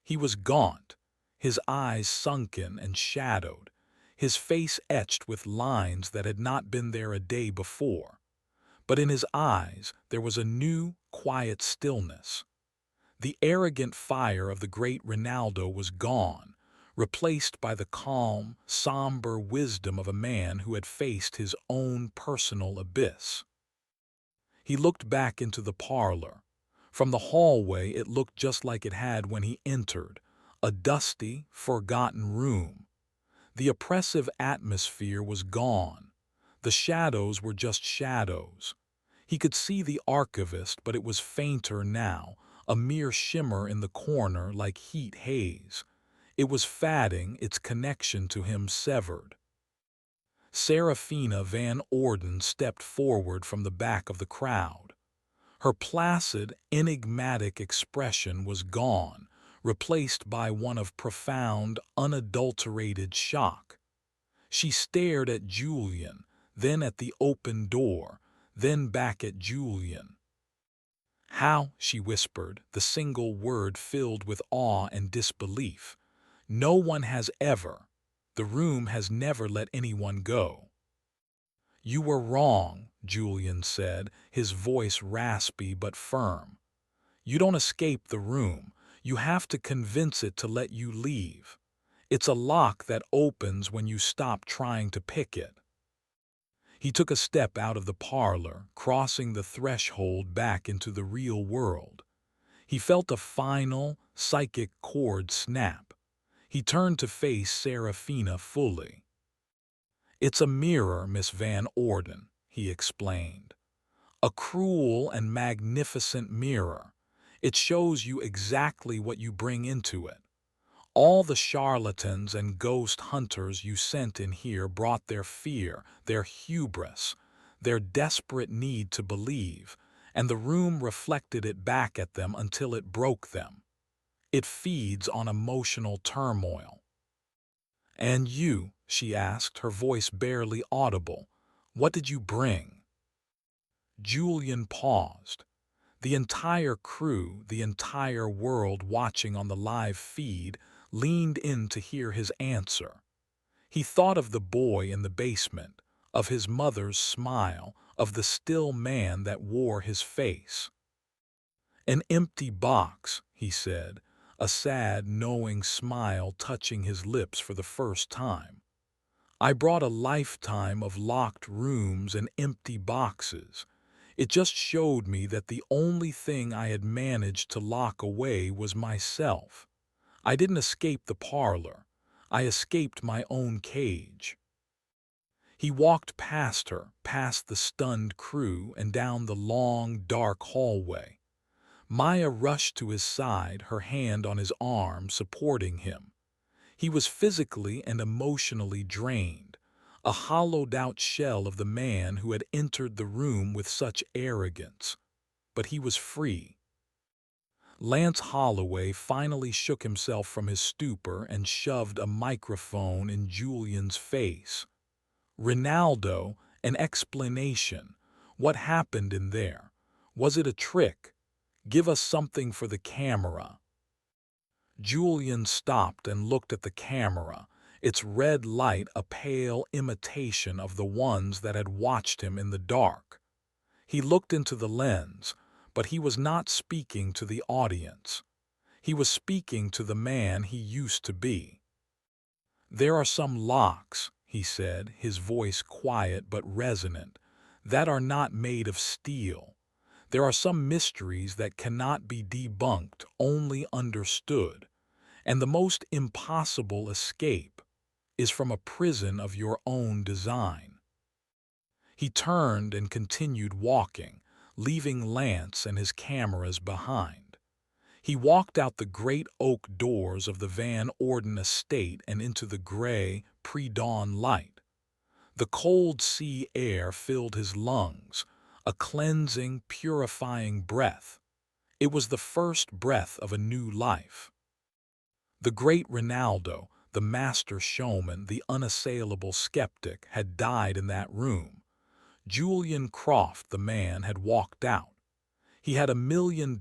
He was gaunt, his eyes sunken and shadowed, his face etched with lines that had not been there a day before. But in his eyes there was a new, quiet stillness. The arrogant fire of the Great Rinaldo was gone, replaced by the calm, somber wisdom of a man who had faced his own personal abyss. He looked back into the parlor. From the hallway it looked just like it had when he entered, a dusty, forgotten room. The oppressive atmosphere was gone. The shadows were just shadows. He could see the archivist, but it was fainter now, a mere shimmer in the corner like heat haze. It was fading, its connection to him severed. Serafina Van Orden stepped forward from the back of the crowd. Her placid, enigmatic expression was gone, replaced by one of profound, unadulterated shock. She stared at Julian, then at the open door, then back at Julian. "How?" she whispered, the single word filled with awe and disbelief. "No one has ever. The room has never let anyone go." "You were wrong," Julian said, his voice raspy but firm. "You don't escape the room. You have to convince it to let you leave. It's a lock that opens when you stop trying to pick it." He took a step out of the parlor, crossing the threshold back into the real world. He felt a final, psychic chord snap. He turned to face Serafina fully. "It's a mirror, Miss Van Orden," he explained. "A cruel and magnificent mirror. It shows you exactly what you bring into it. All the charlatans and ghost hunters you sent in here brought their fear, their hubris, their desperate need to believe, and the room reflected it back at them until it broke them. It feeds on emotional turmoil." "And you," she asked, her voice barely audible, "what did you bring?" Julian paused. The entire crew, the entire world watching on the live feed, leaned in to hear his answer. He thought of the boy in the basement, of his mother's smile, of the still man that wore his face. "An empty box," he said, a sad, knowing smile touching his lips for the first time. "I brought a lifetime of locked rooms and empty boxes. It just showed me that the only thing I had managed to lock away was myself. I didn't escape the parlor. I escaped my own cage. He walked past her, past the stunned crew, and down the long, dark hallway. Maya rushed to his side, her hand on his arm, supporting him. He was physically and emotionally drained, a hollowed-out shell of the man who had entered the room with such arrogance. But he was free. Lance Holloway finally shook himself from his stupor and shoved a microphone in Julian's face. "Rinaldo, an explanation. What happened in there? Was it a trick? Give us something for the camera." Julian stopped and looked at the camera, its red light a pale imitation of the ones that had watched him in the dark. He looked into the lens, but he was not speaking to the audience. He was speaking to the man he used to be. "There are some locks," he said, his voice quiet but resonant, "that are not made of steel. There are some mysteries that cannot be debunked, only understood. And the most impossible escape is from a prison of your own design." He turned and continued walking, leaving Lance and his cameras behind. He walked out the great oak doors of the Van Orden estate and into the gray, pre-dawn light. The cold sea air filled his lungs, a cleansing, purifying breath. It was the first breath of a new life. The great Rinaldo, the master showman, the unassailable skeptic, had died in that room. Julian Croft, the man, had walked out. He had $1 million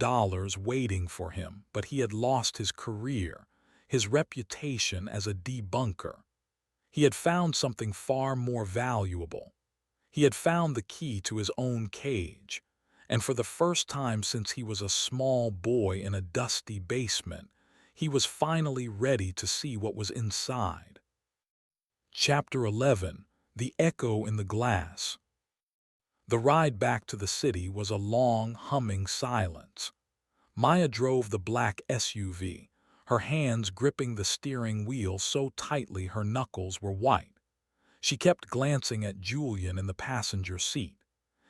waiting for him, but he had lost his career, his reputation as a debunker. He had found something far more valuable. He had found the key to his own cage, and for the first time since he was a small boy in a dusty basement, he was finally ready to see what was inside. Chapter 11. The Echo in the Glass. The ride back to the city was a long, humming silence. Maya drove the black SUV, her hands gripping the steering wheel so tightly her knuckles were white. She kept glancing at Julian in the passenger seat.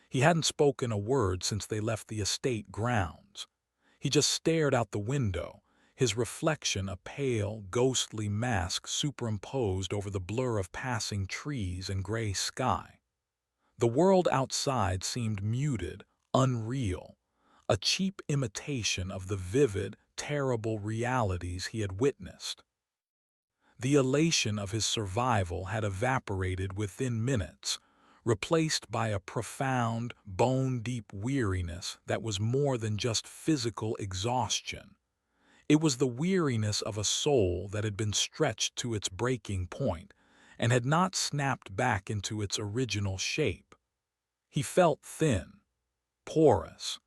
He hadn't spoken a word since they left the estate grounds. He just stared out the window, his reflection a pale, ghostly mask superimposed over the blur of passing trees and gray sky. The world outside seemed muted, unreal, a cheap imitation of the vivid, terrible realities he had witnessed. The elation of his survival had evaporated within minutes, replaced by a profound, bone-deep weariness that was more than just physical exhaustion. It was the weariness of a soul that had been stretched to its breaking point and had not snapped back into its original shape. He felt thin, porous,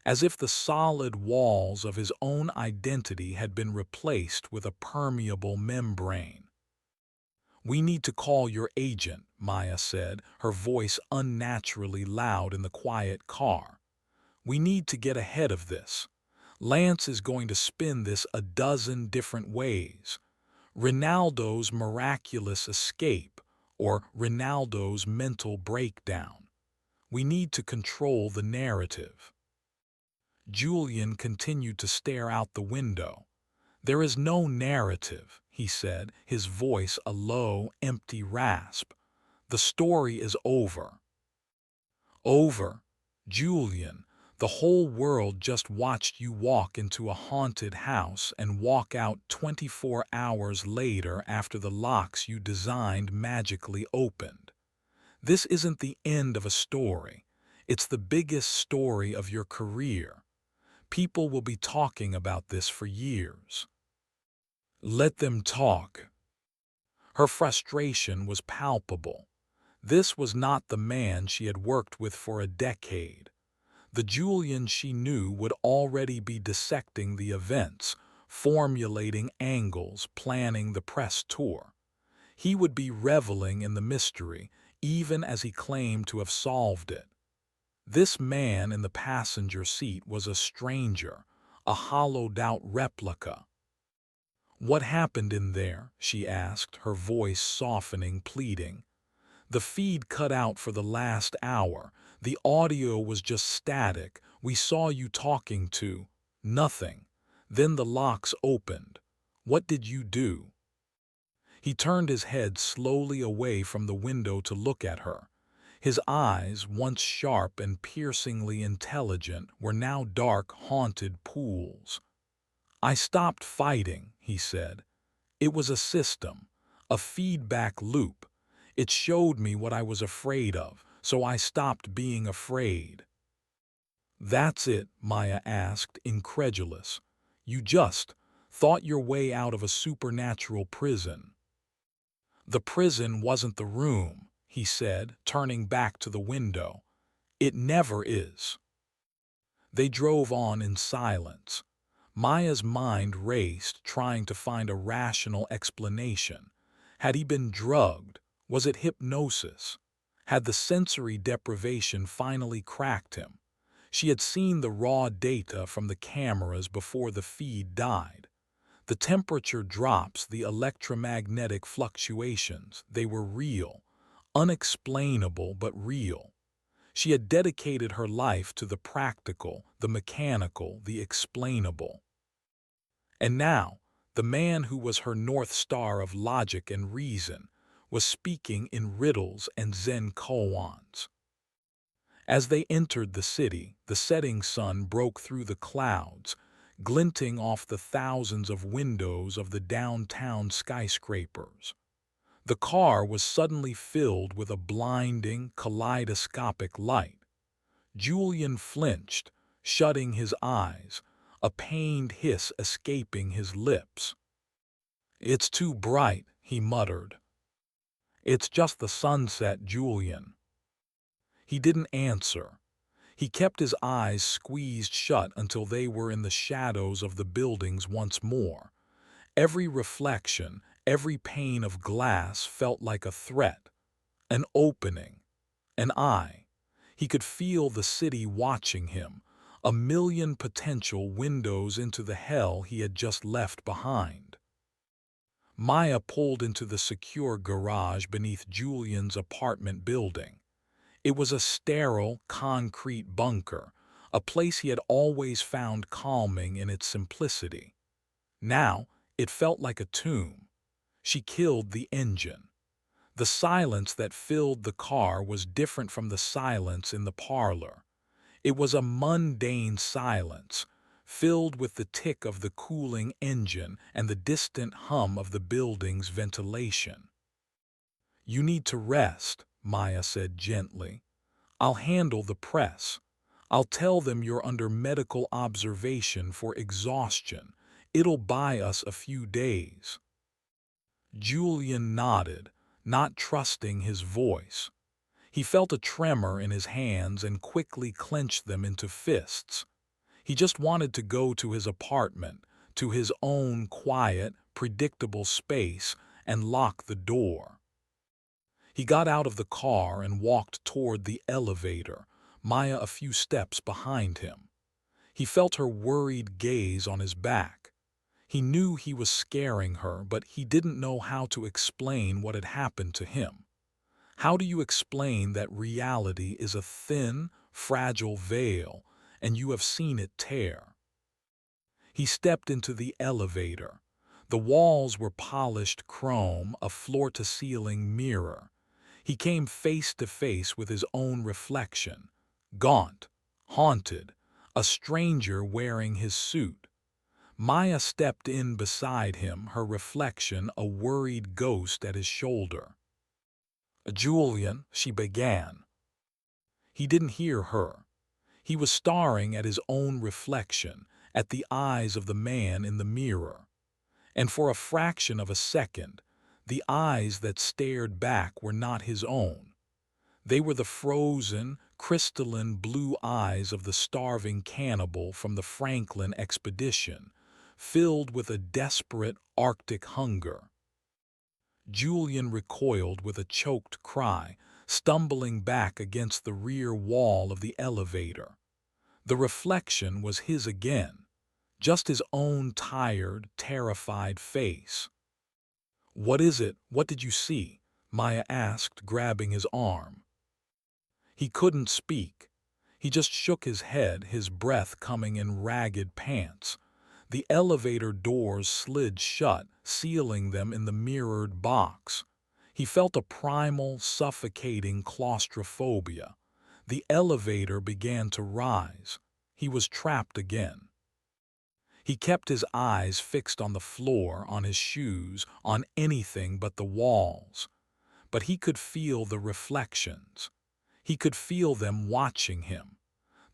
as if the solid walls of his own identity had been replaced with a permeable membrane. "We need to call your agent," Maya said, her voice unnaturally loud in the quiet car. "We need to get ahead of this. Lance is going to spin this a dozen different ways. Rinaldo's miraculous escape, or Rinaldo's mental breakdown. We need to control the narrative." Julian continued to stare out the window. "There is no narrative," he said, his voice a low, empty rasp. "The story is over." "Over? Julian, the whole world just watched you walk into a haunted house and walk out 24 hours later after the locks you designed magically opened. This isn't the end of a story. It's the biggest story of your career. People will be talking about this for years." "Let them talk." Her frustration was palpable. This was not the man she had worked with for a decade. The Julian she knew would already be dissecting the events, formulating angles, planning the press tour. He would be reveling in the mystery, even as he claimed to have solved it. This man in the passenger seat was a stranger, a hollowed-out replica. "What happened in there?" she asked, her voice softening, pleading. "The feed cut out for the last hour. The audio was just static. We saw you talking to nothing. Then the locks opened. What did you do?" He turned his head slowly away from the window to look at her. His eyes, once sharp and piercingly intelligent, were now dark, haunted pools. "I stopped fighting," he said. "It was a system, a feedback loop. It showed me what I was afraid of, so I stopped being afraid." "That's it?" Maya asked, incredulous. "You just thought your way out of a supernatural prison." "The prison wasn't the room," he said, turning back to the window. "It never is." They drove on in silence. Maya's mind raced, trying to find a rational explanation. Had he been drugged? Was it hypnosis? Had the sensory deprivation finally cracked him? She had seen the raw data from the cameras before the feed died. The temperature drops, the electromagnetic fluctuations, they were real, unexplainable but real. She had dedicated her life to the practical, the mechanical, the explainable. And now, the man who was her North Star of logic and reason was speaking in riddles and Zen koans. As they entered the city, the setting sun broke through the clouds, glinting off the thousands of windows of the downtown skyscrapers. The car was suddenly filled with a blinding, kaleidoscopic light. Julian flinched, shutting his eyes, a pained hiss escaping his lips. "It's too bright," he muttered. "It's just the sunset, Julian." He didn't answer. He kept his eyes squeezed shut until they were in the shadows of the buildings once more. Every reflection, every pane of glass felt like a threat, an opening, an eye. He could feel the city watching him, a million potential windows into the hell he had just left behind. Maya pulled into the secure garage beneath Julian's apartment building. It was a sterile, concrete bunker, a place he had always found calming in its simplicity. Now, it felt like a tomb. She killed the engine. The silence that filled the car was different from the silence in the parlor. It was a mundane silence, filled with the tick of the cooling engine and the distant hum of the building's ventilation. "You need to rest," Maya said gently. "I'll handle the press. I'll tell them you're under medical observation for exhaustion. It'll buy us a few days." Julian nodded, not trusting his voice. He felt a tremor in his hands and quickly clenched them into fists. He just wanted to go to his apartment, to his own quiet, predictable space, and lock the door. He got out of the car and walked toward the elevator, Maya a few steps behind him. He felt her worried gaze on his back. He knew he was scaring her, but he didn't know how to explain what had happened to him. How do you explain that reality is a thin, fragile veil, and you have seen it tear? He stepped into the elevator. The walls were polished chrome, a floor-to-ceiling mirror. He came face to face with his own reflection, gaunt, haunted, a stranger wearing his suit. Maya stepped in beside him, her reflection a worried ghost at his shoulder. "Julian," she began. He didn't hear her. He was staring at his own reflection, at the eyes of the man in the mirror. And for a fraction of a second, the eyes that stared back were not his own. They were the frozen, crystalline blue eyes of the starving cannibal from the Franklin expedition, filled with a desperate Arctic hunger. Julian recoiled with a choked cry, stumbling back against the rear wall of the elevator. The reflection was his again, just his own tired, terrified face. "What is it? What did you see?" Maya asked, grabbing his arm. He couldn't speak. He just shook his head, his breath coming in ragged pants. The elevator doors slid shut, sealing them in the mirrored box. He felt a primal, suffocating claustrophobia. The elevator began to rise. He was trapped again. He kept his eyes fixed on the floor, on his shoes, on anything but the walls. But he could feel the reflections. He could feel them watching him.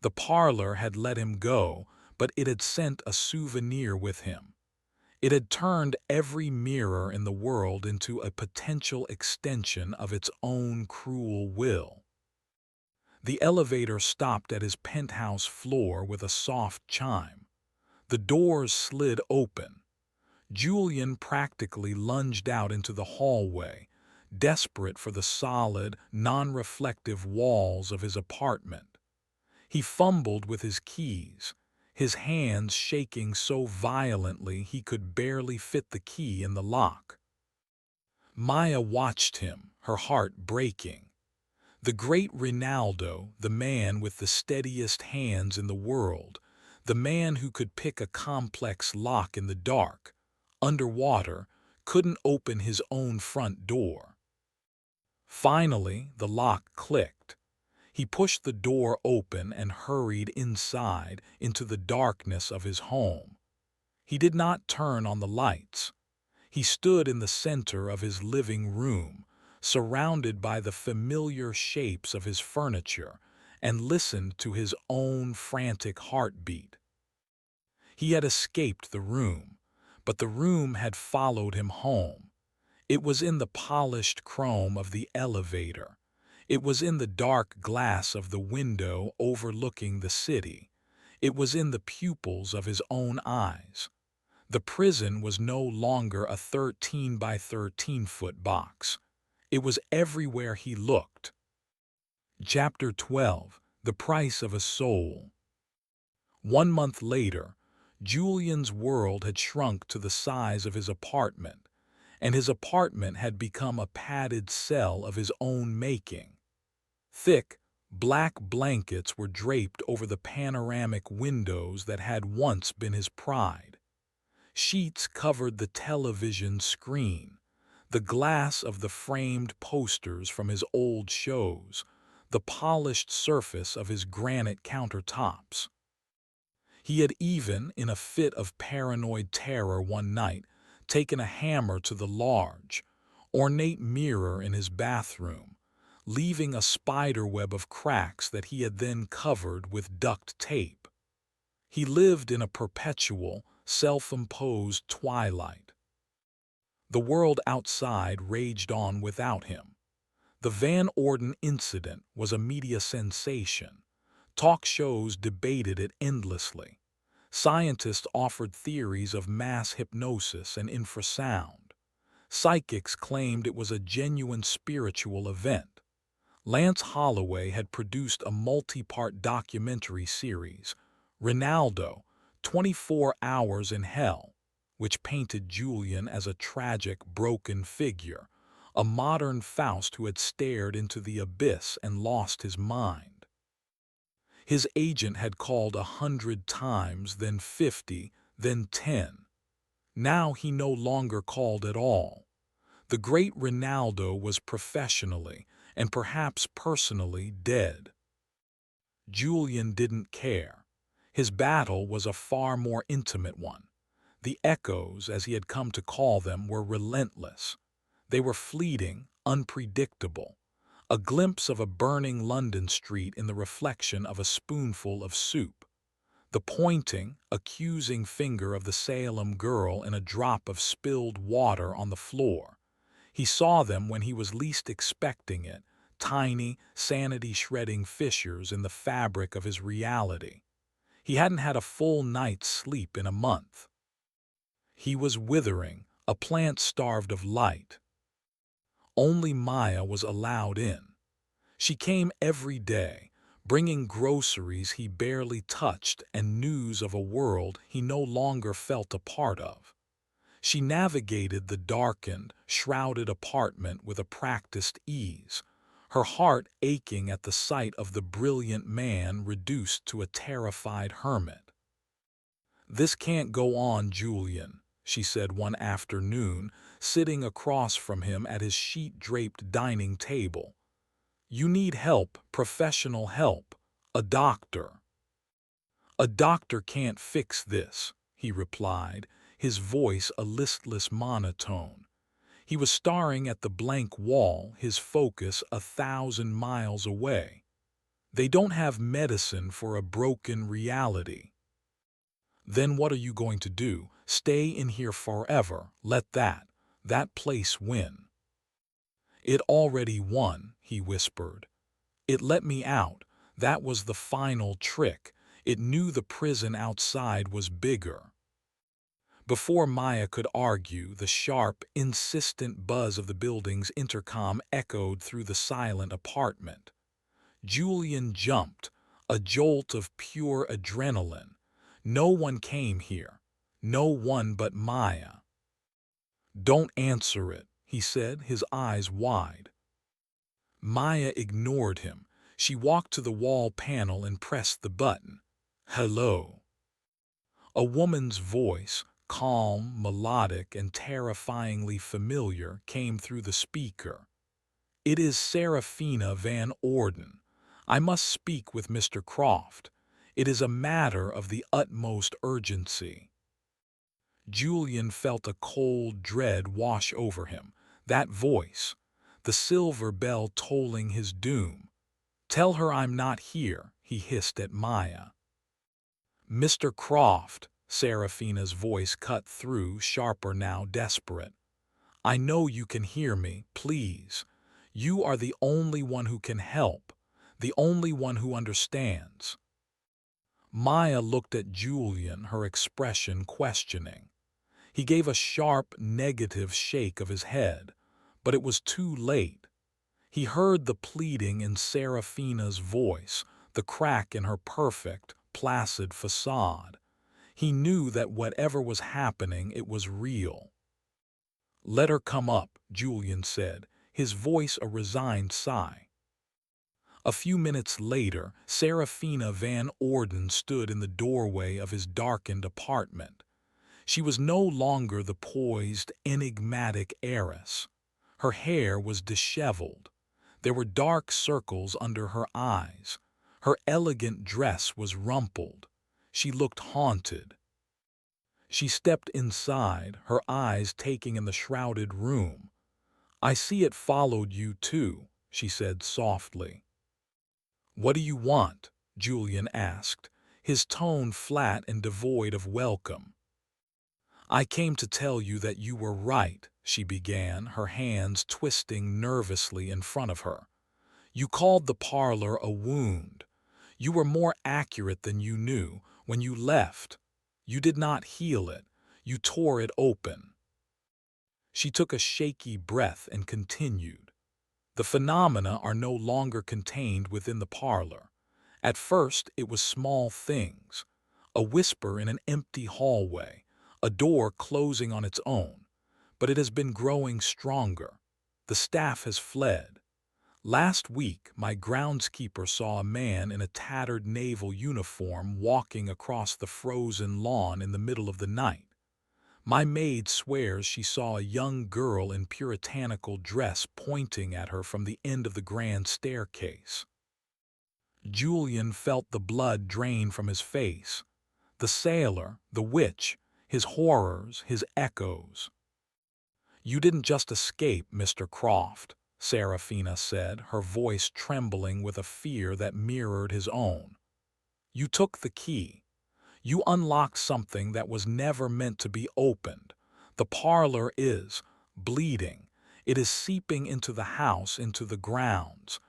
The parlor had let him go, but it had sent a souvenir with him. It had turned every mirror in the world into a potential extension of its own cruel will. The elevator stopped at his penthouse floor with a soft chime. The doors slid open. Julian practically lunged out into the hallway, desperate for the solid, non-reflective walls of his apartment. He fumbled with his keys, his hands shaking so violently he could barely fit the key in the lock. Maya watched him, her heart breaking. The Great Rinaldo, the man with the steadiest hands in the world, the man who could pick a complex lock in the dark, underwater, couldn't open his own front door. Finally, the lock clicked. He pushed the door open and hurried inside into the darkness of his home. He did not turn on the lights. He stood in the center of his living room, surrounded by the familiar shapes of his furniture, and listened to his own frantic heartbeat. He had escaped the room, but the room had followed him home. It was in the polished chrome of the elevator. It was in the dark glass of the window overlooking the city. It was in the pupils of his own eyes. The prison was no longer a 13 by 13-foot box. It was everywhere he looked. Chapter 12. The Price of a Soul. 1 month later, Julian's world had shrunk to the size of his apartment, and his apartment had become a padded cell of his own making. Thick, black blankets were draped over the panoramic windows that had once been his pride. Sheets covered the television screen, the glass of the framed posters from his old shows, the polished surface of his granite countertops. He had even, in a fit of paranoid terror one night, taken a hammer to the large, ornate mirror in his bathroom, leaving a spiderweb of cracks that he had then covered with duct tape. He lived in a perpetual, self-imposed twilight. The world outside raged on without him. The Van Orden incident was a media sensation. Talk shows debated it endlessly. Scientists offered theories of mass hypnosis and infrasound. Psychics claimed it was a genuine spiritual event. Lance Holloway had produced a multi-part documentary series, Rinaldo, 24 Hours in Hell, which painted Julian as a tragic, broken figure, a modern Faust who had stared into the abyss and lost his mind. His agent had called 100 times, then 50, then 10. Now he no longer called at all. The Great Rinaldo was professionally, and perhaps personally, dead. Julian didn't care. His battle was a far more intimate one. The echoes, as he had come to call them, were relentless. They were fleeting, unpredictable. A glimpse of a burning London street in the reflection of a spoonful of soup. The pointing, accusing finger of the Salem girl in a drop of spilled water on the floor. He saw them when he was least expecting it, tiny, sanity-shredding fissures in the fabric of his reality. He hadn't had a full night's sleep in a month. He was withering, a plant starved of light. Only Maya was allowed in. She came every day, bringing groceries he barely touched and news of a world he no longer felt a part of. She navigated the darkened, shrouded apartment with a practiced ease, her heart aching at the sight of the brilliant man reduced to a terrified hermit. "This can't go on, Julian," she said one afternoon, sitting across from him at his sheet-draped dining table. "You need help, professional help, a doctor." "A doctor can't fix this," he replied, his voice a listless monotone. He was staring at the blank wall, his focus 1,000 miles away. "They don't have medicine for a broken reality." "Then what are you going to do? Stay in here forever? Let that place win?" "It already won," he whispered. "It let me out. That was the final trick. It knew the prison outside was bigger." Before Maya could argue, the sharp, insistent buzz of the building's intercom echoed through the silent apartment. Julian jumped, a jolt of pure adrenaline. No one came here. No one but Maya. "Don't answer it," he said, his eyes wide. Maya ignored him. She walked to the wall panel and pressed the button. "Hello." A woman's voice, calm, melodic, and terrifyingly familiar, came through the speaker. "It is Serafina Van Orden. I must speak with Mr. Croft. It is a matter of the utmost urgency." Julian felt a cold dread wash over him. That voice, the silver bell tolling his doom. "Tell her I'm not here," he hissed at Maya. "Mr. Croft," Serafina's voice cut through, sharper now, desperate. "I know you can hear me, please. You are the only one who can help, the only one who understands." Maya looked at Julian, her expression questioning. He gave a sharp, negative shake of his head, but it was too late. He heard the pleading in Serafina's voice, the crack in her perfect, placid facade. He knew that whatever was happening, it was real. "Let her come up," Julian said, his voice a resigned sigh. A few minutes later, Serafina Van Orden stood in the doorway of his darkened apartment. She was no longer the poised, enigmatic heiress. Her hair was disheveled. There were dark circles under her eyes. Her elegant dress was rumpled. She looked haunted. She stepped inside, her eyes taking in the shrouded room. "I see it followed you too," she said softly. "What do you want?" Julian asked, his tone flat and devoid of welcome. "I came to tell you that you were right," she began, her hands twisting nervously in front of her. "You called the parlor a wound. You were more accurate than you knew. When you left, you did not heal it. You tore it open." She took a shaky breath and continued. "The phenomena are no longer contained within the parlor. At first it was small things. A whisper in an empty hallway, a door closing on its own. But it has been growing stronger. The staff has fled. Last week, my groundskeeper saw a man in a tattered naval uniform walking across the frozen lawn in the middle of the night. My maid swears she saw a young girl in puritanical dress pointing at her from the end of the grand staircase." Julian felt the blood drain from his face. The sailor, the witch, his horrors, his echoes. "You didn't just escape, Mr. Croft," Serafina said, her voice trembling with a fear that mirrored his own. "You took the key. You unlocked something that was never meant to be opened. The parlor is bleeding. It is seeping into the house, into the grounds.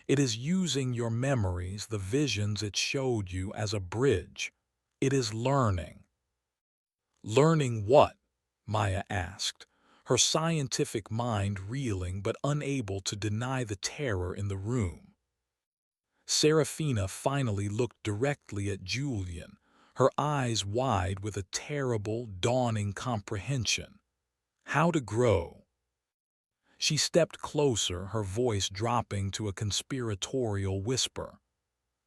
It is using your memories, the visions it showed you, as a bridge. It is learning." "Learning what?" Maya asked, her scientific mind reeling but unable to deny the terror in the room. Serafina finally looked directly at Julian, her eyes wide with a terrible, dawning comprehension. How to grow. She stepped closer, her voice dropping to a conspiratorial whisper.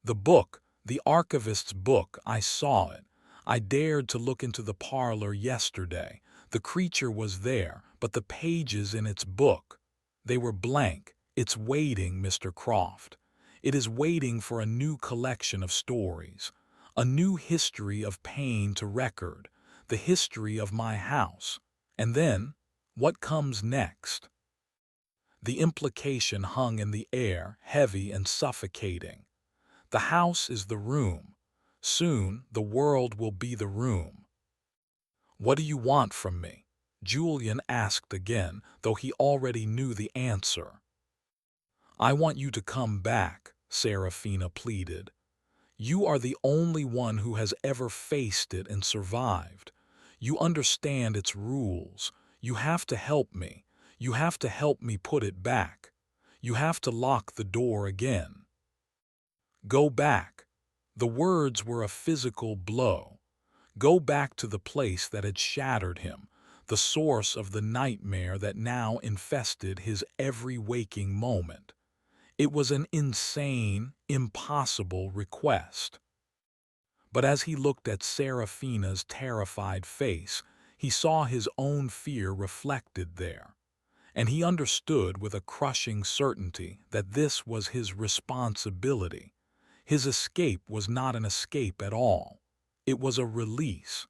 The book, the archivist's book, I saw it. I dared to look into the parlor yesterday. The creature was there, but the pages in its book, they were blank. It's waiting, Mr. Croft. It is waiting for a new collection of stories, a new history of pain to record, the history of my house. And then, what comes next? The implication hung in the air, heavy and suffocating. The house is the room. Soon the world will be the room. What do you want from me? Julian asked again, though he already knew the answer. I want you to come back, Serafina pleaded. You are the only one who has ever faced it and survived. You understand its rules. You have to help me. You have to help me put it back. You have to lock the door again. Go back. The words were a physical blow. Go back to the place that had shattered him, the source of the nightmare that now infested his every waking moment. It was an insane, impossible request. But as he looked at Serafina's terrified face, he saw his own fear reflected there, and he understood with a crushing certainty that this was his responsibility. His escape was not an escape at all. It was a release.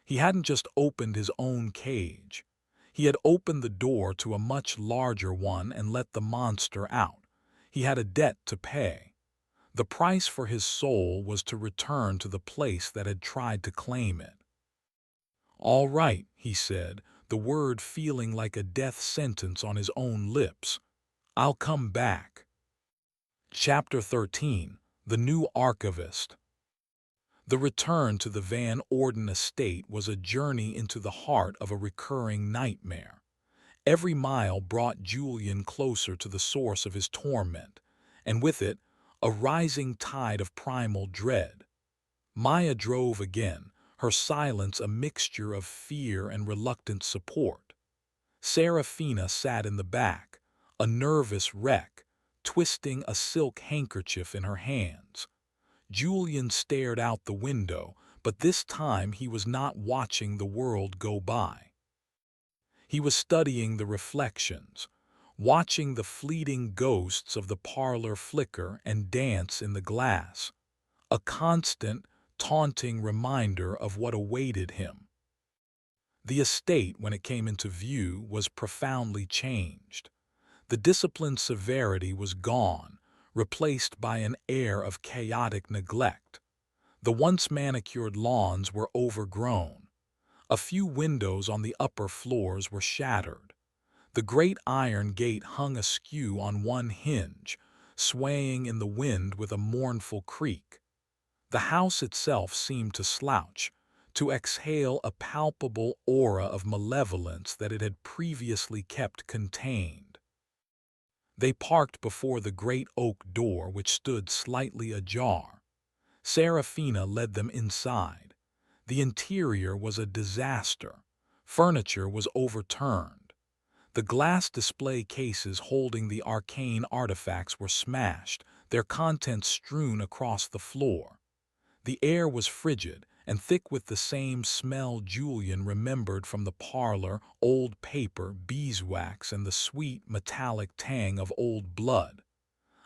He hadn't just opened his own cage. He had opened the door to a much larger one and let the monster out. He had a debt to pay. The price for his soul was to return to the place that had tried to claim it. All right, he said, the word feeling like a death sentence on his own lips. I'll come back. Chapter 13. The New Archivist. The return to the Van Orden estate was a journey into the heart of a recurring nightmare. Every mile brought Julian closer to the source of his torment, and with it, a rising tide of primal dread. Maya drove again, her silence a mixture of fear and reluctant support. Serafina sat in the back, a nervous wreck, twisting a silk handkerchief in her hands. Julian stared out the window, but this time he was not watching the world go by. He was studying the reflections, watching the fleeting ghosts of the parlor flicker and dance in the glass, a constant, taunting reminder of what awaited him. The estate, when it came into view, was profoundly changed. The disciplined severity was gone, replaced by an air of chaotic neglect. The once manicured lawns were overgrown. A few windows on the upper floors were shattered. The great iron gate hung askew on one hinge, swaying in the wind with a mournful creak. The house itself seemed to slouch, to exhale a palpable aura of malevolence that it had previously kept contained. They parked before the great oak door which stood slightly ajar. Serafina led them inside. The interior was a disaster. Furniture was overturned. The glass display cases holding the arcane artifacts were smashed, their contents strewn across the floor. The air was frigid and thick with the same smell Julian remembered from the parlor: old paper, beeswax, and the sweet metallic tang of old blood.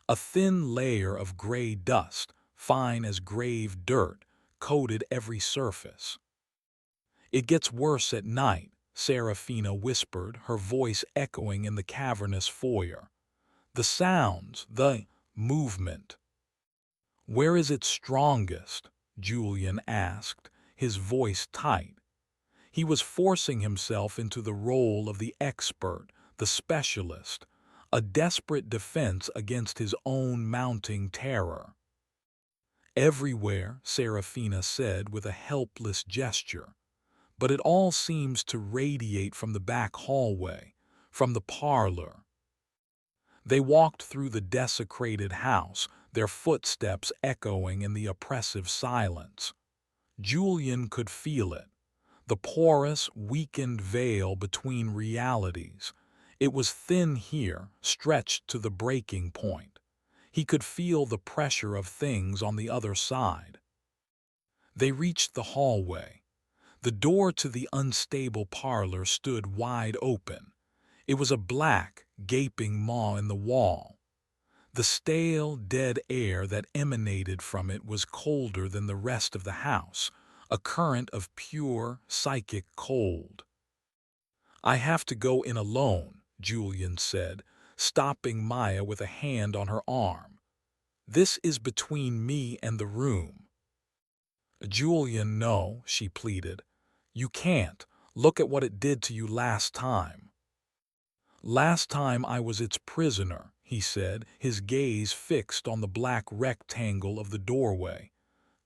A thin layer of gray dust, fine as grave dirt, coated every surface. It gets worse at night, Serafina whispered, her voice echoing in the cavernous foyer. The sounds, the movement. Where is it strongest? Julian asked, his voice tight. He was forcing himself into the role of the expert, the specialist, a desperate defense against his own mounting terror. Everywhere, Serafina said with a helpless gesture. But it all seems to radiate from the back hallway, from the parlor. They walked through the desecrated house, their footsteps echoing in the oppressive silence. Julian could feel it, the porous, weakened veil between realities. It was thin here, stretched to the breaking point. He could feel the pressure of things on the other side. They reached the hallway. The door to the unstable parlor stood wide open. It was a black, gaping maw in the wall. The stale, dead air that emanated from it was colder than the rest of the house, a current of pure, psychic cold. "I have to go in alone," Julian said, stopping Maya with a hand on her arm. "This is between me and the room." "Julian, no," she pleaded. "You can't. Look at what it did to you last time." "Last time I was its prisoner," he said, his gaze fixed on the black rectangle of the doorway.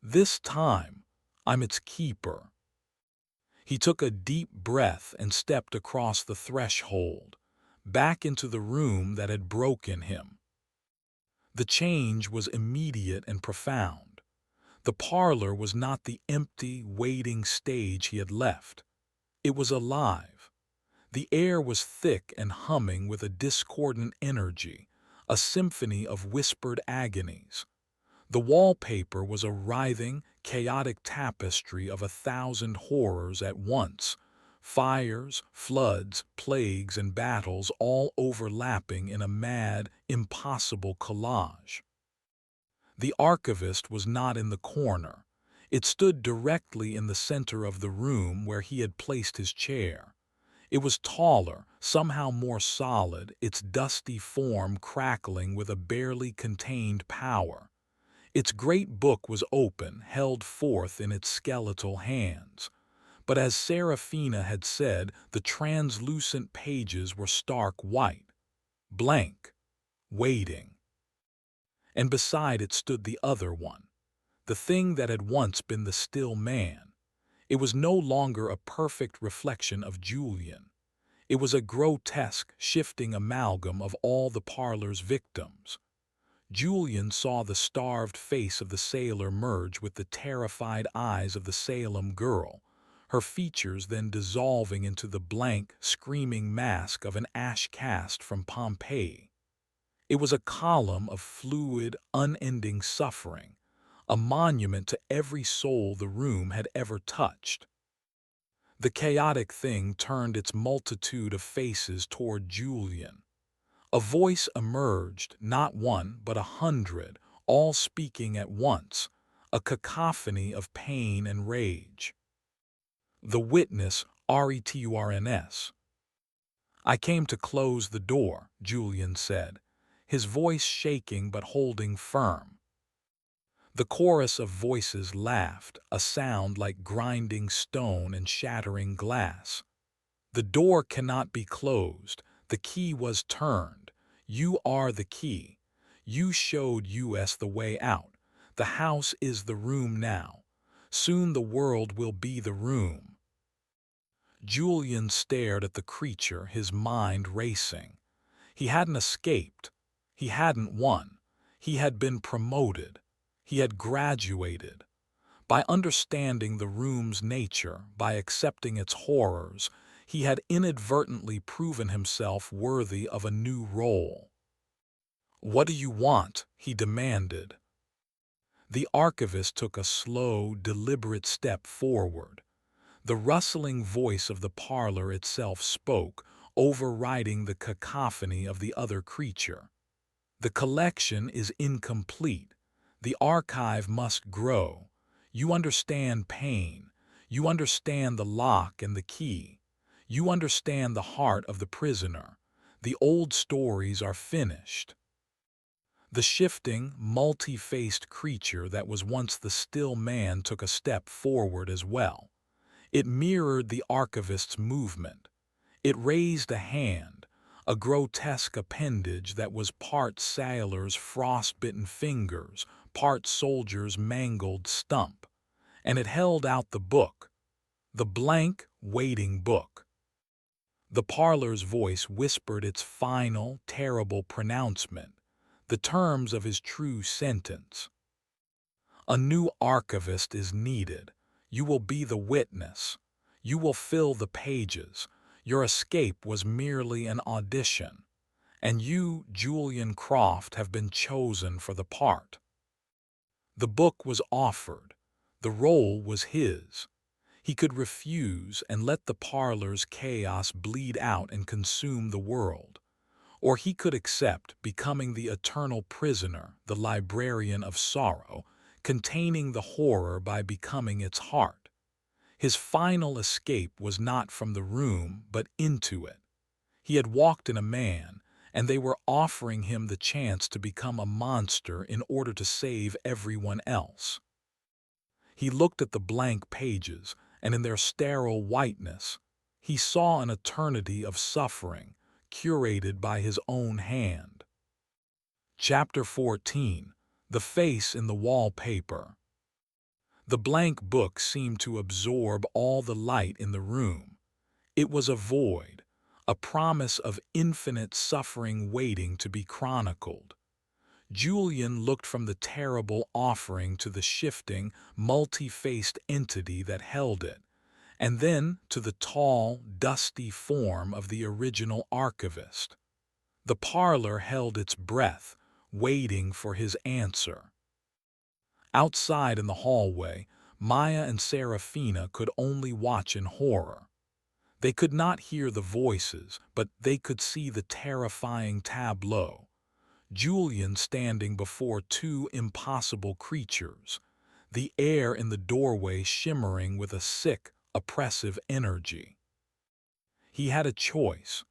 "This time, I'm its keeper." He took a deep breath and stepped across the threshold, back into the room that had broken him. The change was immediate and profound. The parlor was not the empty, waiting stage he had left. It was alive. The air was thick and humming with a discordant energy, a symphony of whispered agonies. The wallpaper was a writhing, chaotic tapestry of 1,000 horrors at once, fires, floods, plagues, and battles all overlapping in a mad, impossible collage. The archivist was not in the corner. It stood directly in the center of the room where he had placed his chair. It was taller, somehow more solid, its dusty form crackling with a barely contained power. Its great book was open, held forth in its skeletal hands. But as Seraphina had said, the translucent pages were stark white, blank, waiting. And beside it stood the other one, the thing that had once been the still man. It was no longer a perfect reflection of Julian. It was a grotesque, shifting amalgam of all the parlor's victims. Julian saw the starved face of the sailor merge with the terrified eyes of the Salem girl, her features then dissolving into the blank, screaming mask of an ash cast from Pompeii. It was a column of fluid, unending suffering, a monument to every soul the room had ever touched. The chaotic thing turned its multitude of faces toward Julian. A voice emerged, not one, but 100, all speaking at once, a cacophony of pain and rage. The witness, Returns. "I came to close the door," Julian said, his voice shaking but holding firm. The chorus of voices laughed, a sound like grinding stone and shattering glass. "The door cannot be closed. The key was turned. You are the key. You showed us the way out. The house is the room now. Soon the world will be the room." Julian stared at the creature, his mind racing. He hadn't escaped. He hadn't won. He had been promoted. He had graduated. By understanding the room's nature, by accepting its horrors, he had inadvertently proven himself worthy of a new role. "What do you want?" he demanded. The archivist took a slow, deliberate step forward. The rustling voice of the parlor itself spoke, overriding the cacophony of the other creature. "The collection is incomplete. The archive must grow. You understand pain. You understand the lock and the key. You understand the heart of the prisoner. The old stories are finished." The shifting, multi-faced creature that was once the still man took a step forward as well. It mirrored the archivist's movement. It raised a hand, a grotesque appendage that was part sailor's frost-bitten fingers, part soldier's mangled stump, and it held out the book, the blank, waiting book. The parlor's voice whispered its final, terrible pronouncement. the terms of his true sentence. A new archivist is needed. You will be the witness. You will fill the pages. Your escape was merely an audition, and you, Julian Croft, have been chosen for the part. The book was offered. The role was his. He could refuse and let the parlor's chaos bleed out and consume the world. Or he could accept, becoming the eternal prisoner, the librarian of sorrow, containing the horror by becoming its heart. His final escape was not from the room, but into it. He had walked in a man, and they were offering him the chance to become a monster in order to save everyone else. He looked at the blank pages, and in their sterile whiteness, he saw an eternity of suffering, curated by his own hand. Chapter 14. The Face in the Wallpaper. The blank book seemed to absorb all the light in the room. It was a void, a promise of infinite suffering waiting to be chronicled. Julian looked from the terrible offering to the shifting, multi-faced entity that held it, and then to the tall, dusty form of the original archivist. The parlor held its breath, waiting for his answer. Outside in the hallway, Maya and Serafina could only watch in horror. They could not hear the voices, but they could see the terrifying tableau. Julian standing before two impossible creatures, the air in the doorway shimmering with a sick, oppressive energy. He had a choice,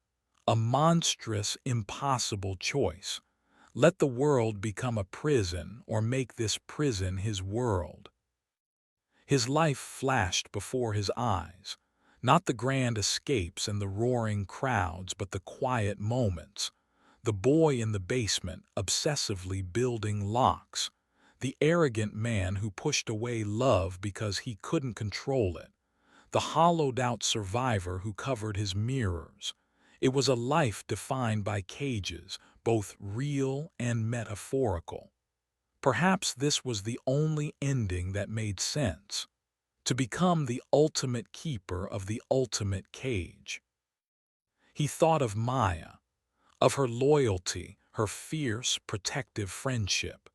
a monstrous, impossible choice. Let the world become a prison or make this prison his world. His life flashed before his eyes, not the grand escapes and the roaring crowds, but the quiet moments. The boy in the basement, obsessively building locks. The arrogant man who pushed away love because he couldn't control it. The hollowed-out survivor who covered his mirrors. It was a life defined by cages, both real and metaphorical. Perhaps this was the only ending that made sense. To become the ultimate keeper of the ultimate cage. He thought of Maya, of her loyalty, her fierce, protective friendship.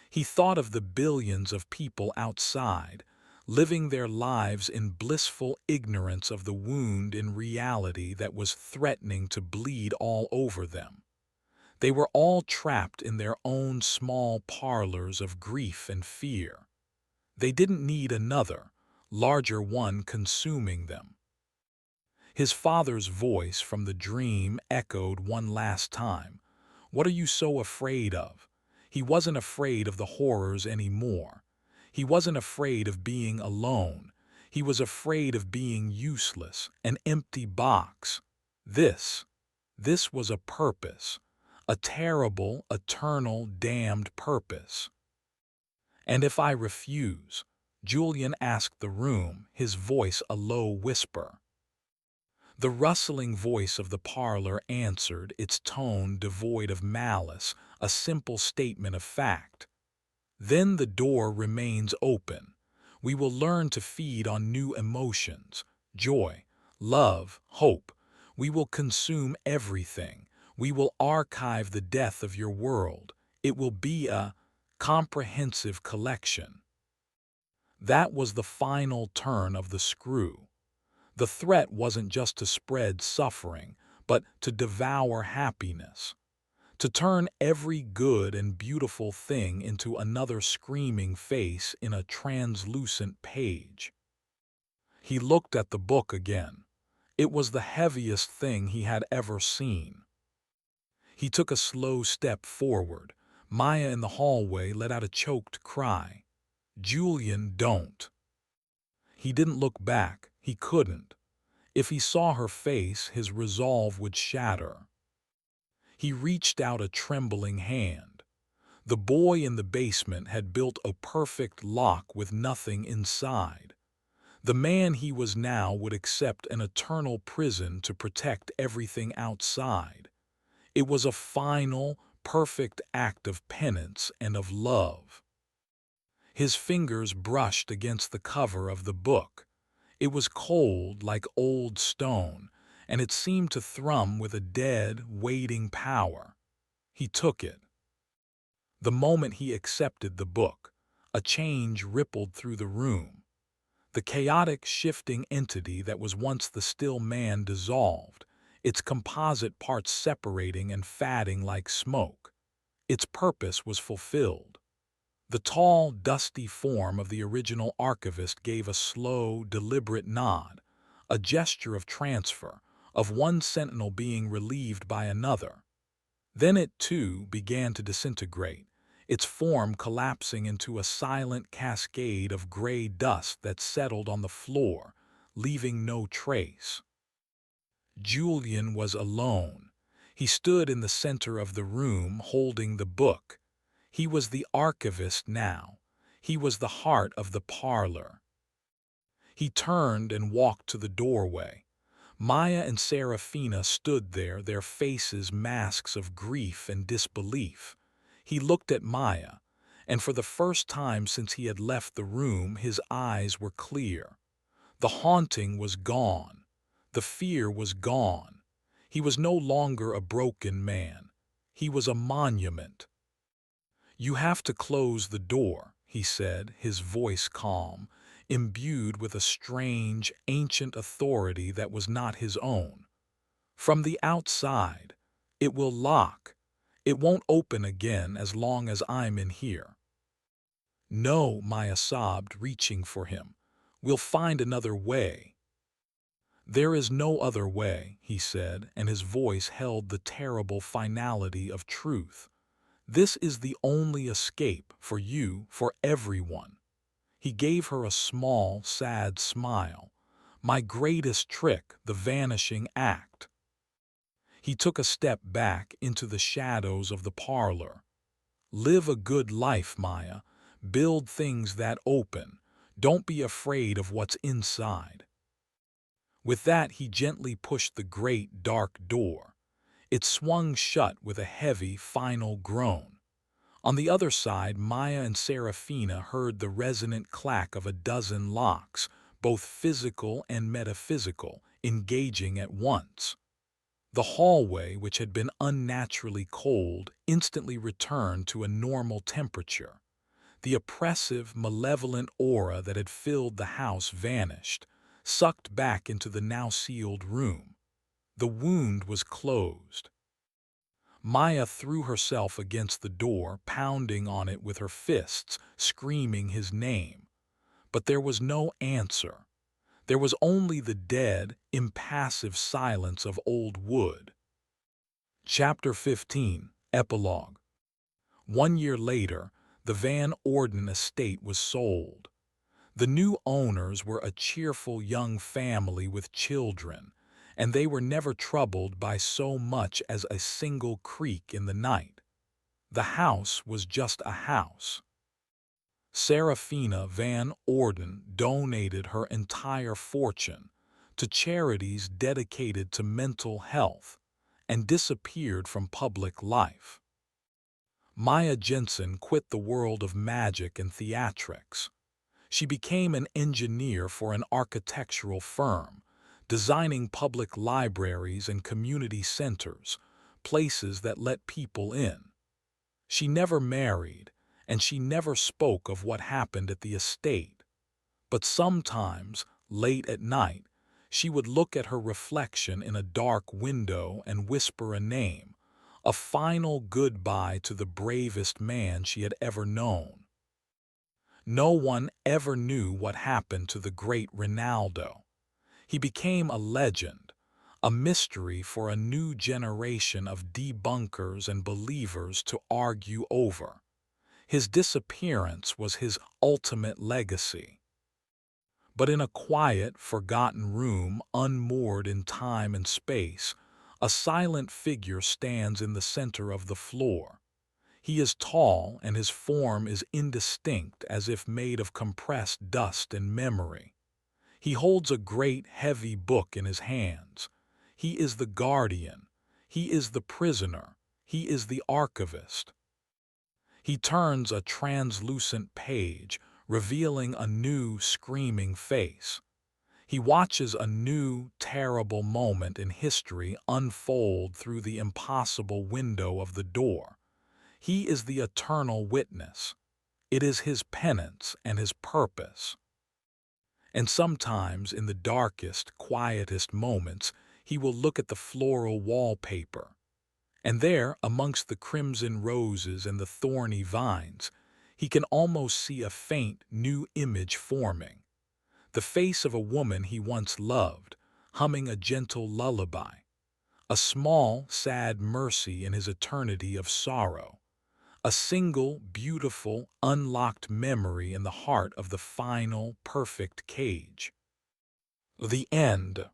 He thought of the billions of people outside, living their lives in blissful ignorance of the wound in reality that was threatening to bleed all over them. They were all trapped in their own small parlors of grief and fear. They didn't need another, larger one consuming them. His father's voice from the dream echoed one last time. What are you so afraid of? He wasn't afraid of the horrors anymore. He wasn't afraid of being alone. He was afraid of being useless, an empty box. This was a purpose, a terrible, eternal, damned purpose. And if I refuse? Julian asked the room, his voice a low whisper. The rustling voice of the parlor answered, its tone devoid of malice, a simple statement of fact. Then the door remains open. We will learn to feed on new emotions, joy, love, hope. We will consume everything. We will archive the death of your world. It will be a comprehensive collection. That was the final turn of the screw. The threat wasn't just to spread suffering, but to devour happiness. To turn every good and beautiful thing into another screaming face in a translucent page. He looked at the book again. It was the heaviest thing he had ever seen. He took a slow step forward. Maya in the hallway let out a choked cry. Julian, don't. He didn't look back. He couldn't. If he saw her face, his resolve would shatter. He reached out a trembling hand. The boy in the basement had built a perfect lock with nothing inside. The man he was now would accept an eternal prison to protect everything outside. It was a final, perfect act of penance and of love. His fingers brushed against the cover of the book. It was cold like old stone, and it seemed to thrum with a dead, waiting power. He took it. The moment he accepted the book, a change rippled through the room. The chaotic, shifting entity that was once the still man dissolved, its composite parts separating and fatting like smoke. Its purpose was fulfilled. The tall, dusty form of the original archivist gave a slow, deliberate nod, a gesture of transfer, of one sentinel being relieved by another. Then it, too, began to disintegrate, its form collapsing into a silent cascade of gray dust that settled on the floor, leaving no trace. Julian was alone. He stood in the center of the room, holding the book. He was the archivist now. He was the heart of the parlor. He turned and walked to the doorway. Maya and Serafina stood there, their faces masks of grief and disbelief. He looked at Maya, and for the first time since he had left the room, his eyes were clear. The haunting was gone. The fear was gone. He was no longer a broken man. He was a monument. "You have to close the door," he said, his voice calm, imbued with a strange, ancient authority that was not his own. "From the outside, it will lock. It won't open again as long as I'm in here." "No," Maya sobbed, reaching for him. "We'll find another way." "There is no other way," he said, and his voice held the terrible finality of truth. "This is the only escape for you, for everyone." He gave her a small, sad smile. "My greatest trick, the vanishing act." He took a step back into the shadows of the parlor. "Live a good life, Maya. Build things that open. Don't be afraid of what's inside." With that, he gently pushed the great, dark door. It swung shut with a heavy, final groan. On the other side, Maya and Serafina heard the resonant clack of a dozen locks, both physical and metaphysical, engaging at once. The hallway, which had been unnaturally cold, instantly returned to a normal temperature. The oppressive, malevolent aura that had filled the house vanished, sucked back into the now sealed room. The wound was closed. Maya threw herself against the door, pounding on it with her fists, screaming his name. But there was no answer. There was only the dead, impassive silence of old wood. Chapter 15, Epilogue. 1 year later, the Van Orden estate was sold. The new owners were a cheerful young family with children, and they were never troubled by so much as a single creak in the night. The house was just a house. Serafina Van Orden donated her entire fortune to charities dedicated to mental health and disappeared from public life. Maya Jensen quit the world of magic and theatrics. She became an engineer for an architectural firm, designing public libraries and community centers, places that let people in. She never married, and she never spoke of what happened at the estate. But sometimes, late at night, she would look at her reflection in a dark window and whisper a name, a final goodbye to the bravest man she had ever known. No one ever knew what happened to the Great Rinaldo. He became a legend, a mystery for a new generation of debunkers and believers to argue over. His disappearance was his ultimate legacy. But in a quiet, forgotten room, unmoored in time and space, a silent figure stands in the center of the floor. He is tall, and his form is indistinct, as if made of compressed dust and memory. He holds a great, heavy book in his hands. He is the guardian. He is the prisoner. He is the archivist. He turns a translucent page, revealing a new screaming face. He watches a new, terrible moment in history unfold through the impossible window of the door. He is the eternal witness. It is his penance and his purpose. And sometimes, in the darkest, quietest moments, he will look at the floral wallpaper. And there, amongst the crimson roses and the thorny vines, he can almost see a faint, new image forming. The face of a woman he once loved, humming a gentle lullaby. A small, sad mercy in his eternity of sorrow. A single, beautiful, unlocked memory in the heart of the final, perfect cage. The end.